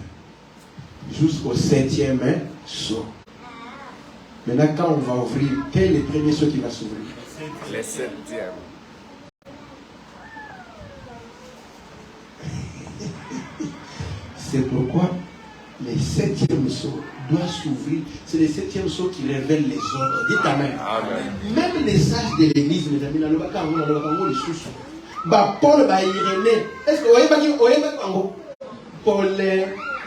Speaker 1: Jusqu'au septième saut. Maintenant, quand on va ouvrir, quel est le premier saut qui va s'ouvrir?
Speaker 2: Le septième.
Speaker 1: C'est pourquoi les septièmes sauts doivent s'ouvrir. C'est les septièmes sauts qui révèlent les ordres. Dites Amen.
Speaker 2: Amen.
Speaker 1: Même les sages de l'église, mes amis, les sous. Paul, Irénée. Est-ce que vous voyez Paul,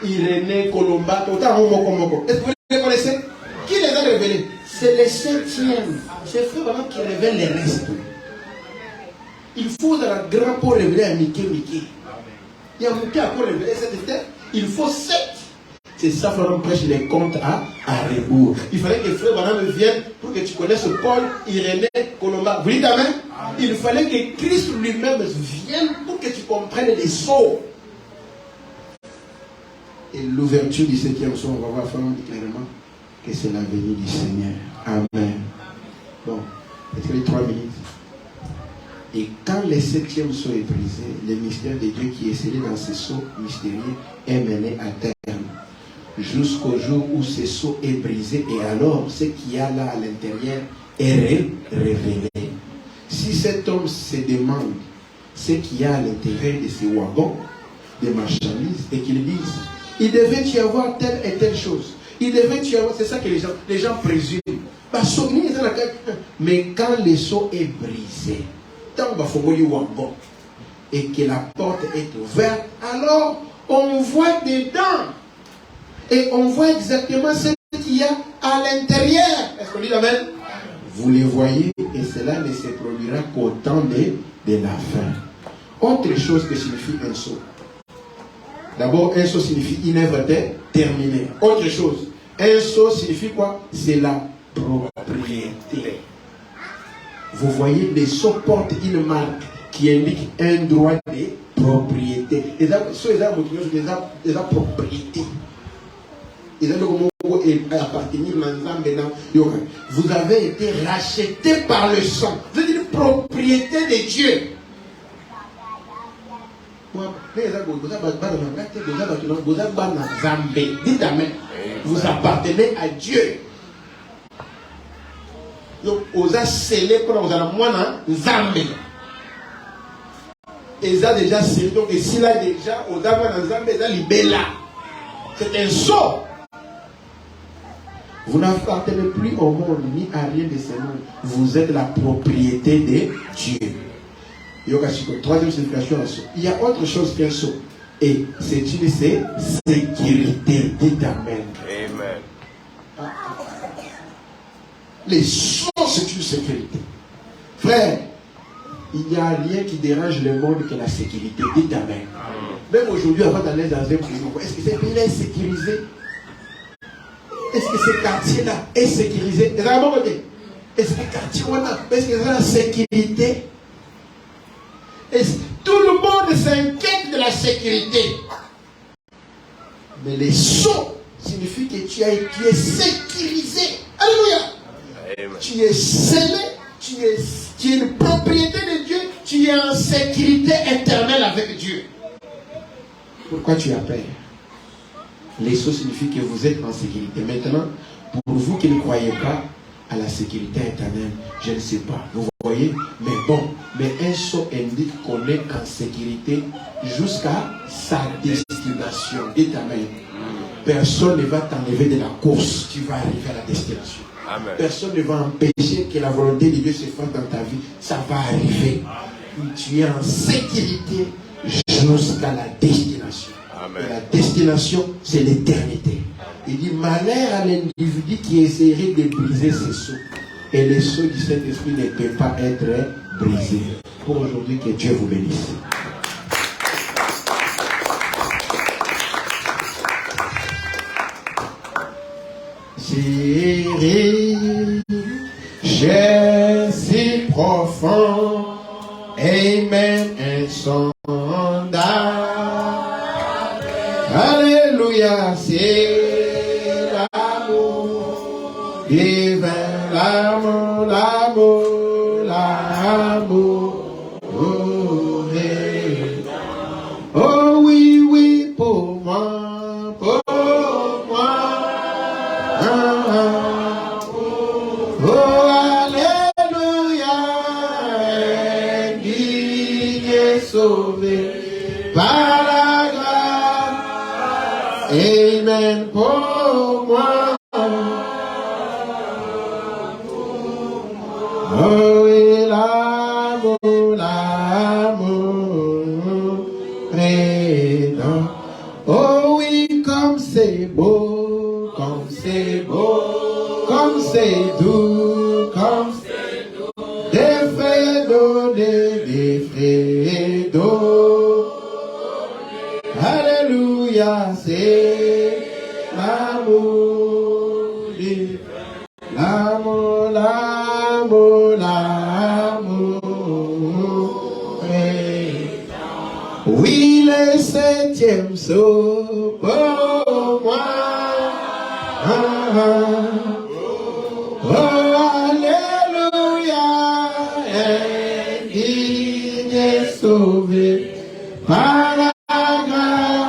Speaker 1: Irénée, Colomba, est-ce que vous les connaissez? Qui les a révélés? C'est les septièmes. C'est vraiment qui révèlent les restes. Il faut dans la grande pour révéler à Mickey. Il y a Mickey à pour révéler cette terre. Il faut 7. C'est ça, Florent prêche les comptes à rebours. Il fallait que Frère Branham vienne pour que tu connaisses Paul, Irénée, Colomba. Vous dites Amen? Il fallait que Christ lui-même vienne pour que tu comprennes les sauts. Et l'ouverture du septième saut, on va voir clairement que c'est la venue du Seigneur. Amen. Bon, est-ce que les 3 minutes? Et quand le septième saut est brisé, le mystère de Dieu qui est scellé dans ce saut mystérieux est mené à terme. Jusqu'au jour où ce saut est brisé et alors ce qu'il y a là à l'intérieur est révélé. Si cet homme se demande ce qu'il y a à l'intérieur de ces wagons, des marchandises, et qu'il dise, il devait y avoir telle et telle chose. Il devait y avoir, c'est ça que les gens présument. Mais quand le saut est brisé, et que la porte est ouverte, alors on voit dedans. Et on voit exactement ce qu'il y a à l'intérieur. Est-ce qu'on dit Amen? Vous les voyez et cela ne se produira qu'au temps de la fin. Autre chose que signifie un saut. D'abord, un saut signifie une œuvre terminée. Autre chose, un saut signifie quoi? C'est la propriété. Vous voyez, les sauts portent une marque qui indique un droit de propriété. Les propriété. Vous avez été racheté par le sang. Vous êtes une propriété de Dieu. Dites Amen. Vous appartenez à Dieu. Donc, vous avez scellé pour vous avez moins Zambé. Ils ont déjà scellé. Donc, et s'il a déjà, vous avez Zambé, ils ont libéré là. C'est un saut. Vous n'appartenez plus au monde ni à rien de ce monde. Vous êtes la propriété de Dieu. Troisième signification, il y a autre chose qu'un saut. Et c'est une sécurité. Dites Amen. Amen. Les sauts, c'est une sécurité. Frère, il n'y a rien qui dérange le monde que la sécurité. Dites Amen. Même aujourd'hui, avant d'aller dans un pays, est-ce que ce pays-là est sécurisé? Est-ce que ce quartier-là est sécurisé? Est-ce que le quartier, est-ce que c'est la sécurité? Tout le monde s'inquiète de la sécurité. Mais les sauts signifient que tu es sécurisé. Alléluia. Amen. Tu es scellé, tu es une propriété de Dieu, tu es en sécurité éternelle avec Dieu. Pourquoi tu as peur? Les sauts signifient que vous êtes en sécurité. Maintenant, pour vous qui ne croyez pas à la sécurité éternelle, je ne sais pas. Vous voyez? Mais bon, mais un saut indique qu'on est en sécurité jusqu'à sa destination. Dites Amen. Personne ne va t'enlever de la course. Tu vas arriver à la destination. Amen. Personne ne va empêcher que la volonté de Dieu se fasse dans ta vie. Ça va arriver. Tu es en sécurité jusqu'à la destination. Amen. Et la destination, c'est l'éternité. Il dit, malheur à l'individu qui essaierait de briser ses sauts. Et les sauts du Saint-Esprit ne peuvent pas être brisés. Pour aujourd'hui, que Dieu vous bénisse. retiré. J'ai si profond, amen, insondable. Alléluia, c'est l'amour divin, l'amour, l'amour, l'amour. Oh oui, oui, pour moi, pour moi. Oh, alléluia, digne et sauvé par la grâce. Amen pour moi. Oh oui, l'amour, l'amour prénom. Oh oui, comme c'est beau, comme c'est beau, comme c'est doux, comme c'est doux. Des frères donnés, des frères d'eau. Alléluia, c'est l'amour, l'amour, l'amour, l'amour. Oui, le septième saut pour moi. Oh, alléluia, digne et sauvé par la grâce.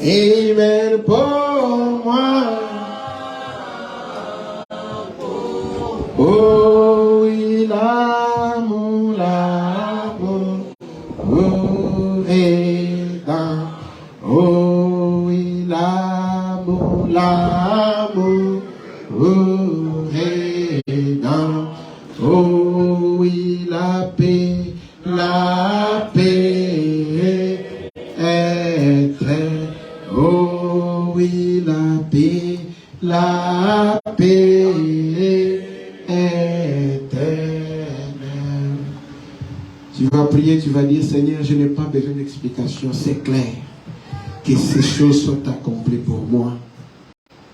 Speaker 1: Amen pour moi. Oh oui, l'amour, l'amour, oh, et dans, oh oui, l'amour, l'amour, oh, et dans, oh oui, la paix est très, oh oui, la paix éternelle. Tu vas prier, tu vas dire, Seigneur, je n'ai pas besoin d'explication, c'est clair que ces choses sont accomplies pour moi.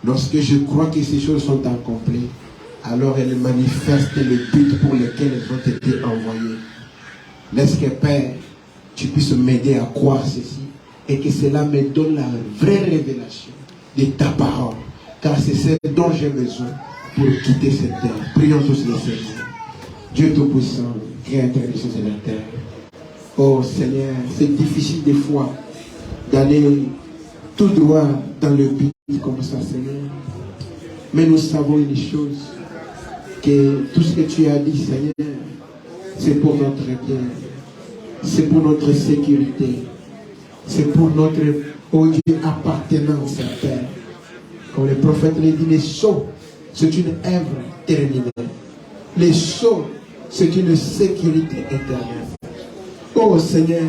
Speaker 1: Lorsque je crois que ces choses sont accomplies, alors elles manifestent le but pour lequel elles ont été envoyées. Laisse que Père, tu puisses m'aider à croire ceci et que cela me donne la vraie révélation de ta parole. Car c'est ce dont j'ai besoin pour quitter cette terre. Prions tous le Seigneur. Dieu Tout-Puissant, Créateur des choses et de la terre. Oh Seigneur, c'est difficile des fois d'aller tout droit dans le but comme ça, Seigneur. Mais nous savons une chose, que tout ce que tu as dit, Seigneur, c'est pour notre bien. C'est pour notre sécurité. C'est pour notre, oh Dieu, appartenance à Père. Comme le prophète l'a dit, les sceaux, c'est une œuvre terminée. Les sceaux, c'est une sécurité éternelle. Oh Seigneur,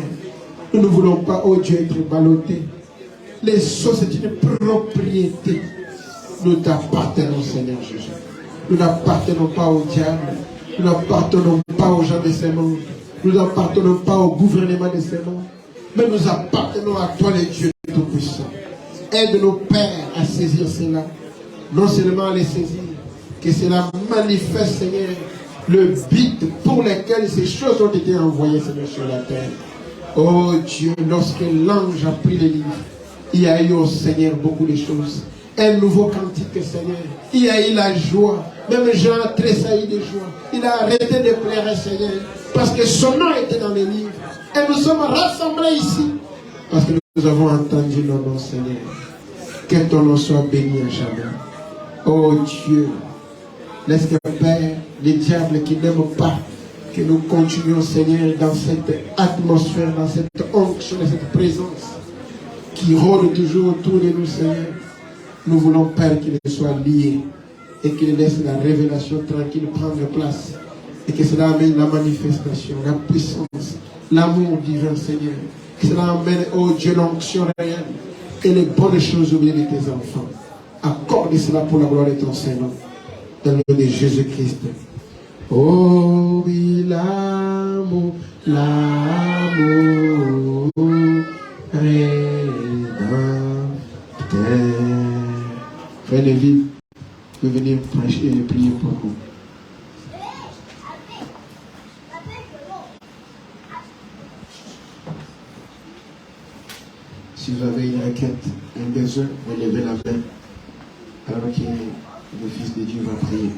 Speaker 1: nous ne voulons pas, oh Dieu, être ballottés. Les sceaux, c'est une propriété. Nous t'appartenons, Seigneur Jésus. Nous n'appartenons pas au diable. Nous n'appartenons pas aux gens de ce monde. Nous n'appartenons pas au gouvernement de ce monde. Mais nous appartenons à toi, le Dieu Tout-Puissant. Aide nos pères à saisir cela. Non seulement à les saisir, que cela manifeste, Seigneur, le but pour lequel ces choses ont été envoyées, Seigneur, sur la terre. Oh Dieu, lorsque l'ange a pris les livres, il y a eu au Seigneur beaucoup de choses. Un nouveau cantique, Seigneur. Il y a eu la joie. Même Jean a tressailli de joie. Il a arrêté de pleurer, Seigneur. Parce que son nom était dans les livres. Et nous sommes rassemblés ici. Parce que nous avons entendu nos noms, Seigneur. Que ton nom soit béni à jamais. Oh Dieu. Laisse que Père, les diables qui n'aiment pas que nous continuions, Seigneur, dans cette atmosphère, dans cette onction, dans cette présence qui rôde toujours autour de nous, Seigneur. Nous voulons, Père, qu'il soit lié et qu'il laisse la révélation tranquille prendre place et que cela amène la manifestation, la puissance, l'amour divin, Seigneur. Que cela amène, oh Dieu, l'onction réelle et les bonnes choses au milieu de tes enfants. Accorde cela pour la gloire de ton Seigneur. Dans le nom de Jésus-Christ. Oh oui, l'amour, l'amour rédempteur. Frère David, Je vais venir prêcher et prier pour vous. Si vous avez une requête, un besoin, relevez la main alors que le Fils de Dieu va prier.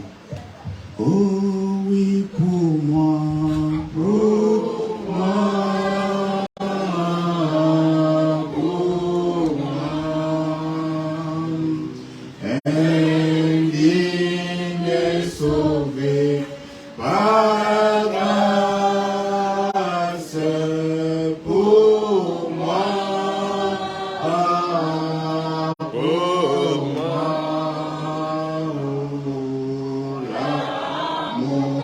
Speaker 1: Oh oui, pour moi, pour moi, pour moi. Indigne et sauvé par grâce pour moi. Pour moi, l'amour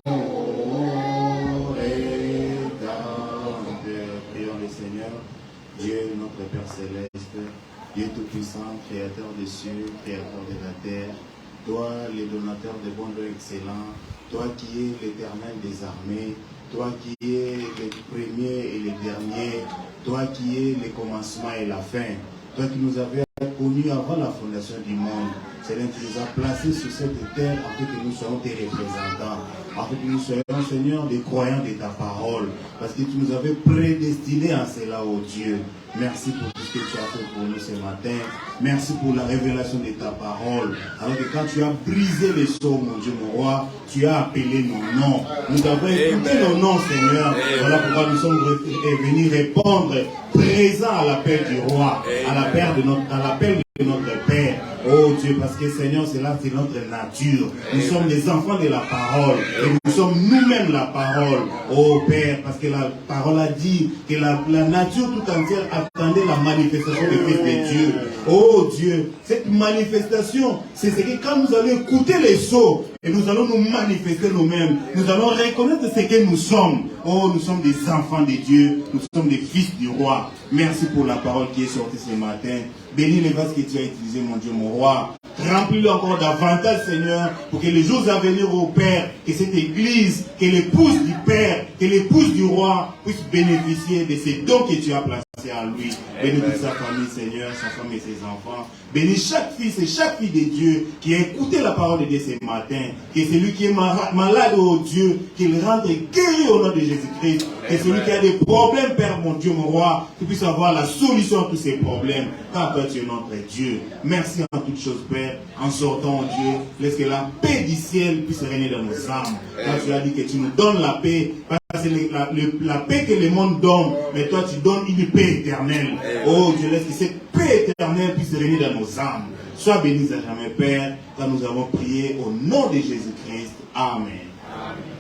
Speaker 1: éternel. Prions le Seigneur, Dieu notre Père Céleste, Dieu Tout-Puissant, Créateur des cieux, Créateur de la terre, toi le donateur de bons dons excellents, toi qui es l'Éternel des armées, toi qui es le premier et le dernier, toi qui es le commencement et la fin, toi qui nous avais connus avant la fondation du monde. Seigneur, tu nous as placés sur cette terre afin que nous soyons tes représentants, afin que nous soyons, Seigneur, des croyants de ta parole, parce que tu nous avais prédestinés à cela, ô Dieu. Merci pour tout ce que tu as fait pour nous ce matin. Merci pour la révélation de ta parole. Alors que quand tu as brisé les sceaux, mon Dieu, mon roi, tu as appelé nos noms. Nous avons écouté nos noms, Seigneur. Voilà pourquoi nous sommes venus répondre présent à l'appel du roi, à l'appel de notre Père. Oh Dieu, parce que Seigneur, c'est là, c'est notre nature. Nous sommes des enfants de la parole. Et nous sommes nous-mêmes la parole. Oh Père, parce que la parole a dit que la nature tout entière attendait la manifestation du Fils de Dieu. Oh Dieu, cette manifestation, c'est ce que quand nous allons écouter les sceaux, et nous allons nous manifester nous-mêmes, nous allons reconnaître ce que nous sommes. Oh, nous sommes des enfants de Dieu, nous sommes des fils du roi. Merci pour la parole qui est sortie ce matin. Bénis les vases que tu as utilisés, mon Dieu, mon roi. Remplis-le encore davantage, Seigneur, pour que les jours à venir au Père, que cette église, que l'épouse du Père, que l'épouse du roi puisse bénéficier de ces dons que tu as placés en lui. Bénis toute sa famille, Seigneur, sa femme et ses enfants. Bénis chaque fils et chaque fille de Dieu qui a écouté la parole de Dieu ce matin. Que celui qui est malade, oh Dieu, qu'il rentre guéri au nom de Jésus-Christ. Que celui qui a des problèmes, Père, mon Dieu, mon roi, qu'il puisse avoir la solution à tous ces problèmes. Car toi, tu es notre Dieu. Merci en toutes choses, Père. En sortant, Dieu, laisse que la paix du ciel puisse régner dans nos âmes. Quand tu as dit que tu nous donnes la paix, c'est la paix que le monde donne, mais toi tu donnes une paix éternelle. Oh Dieu, laisse que cette paix éternelle puisse régner dans nos âmes. Sois béni à jamais, Père, car nous avons prié au nom de Jésus-Christ. Amen. Amen.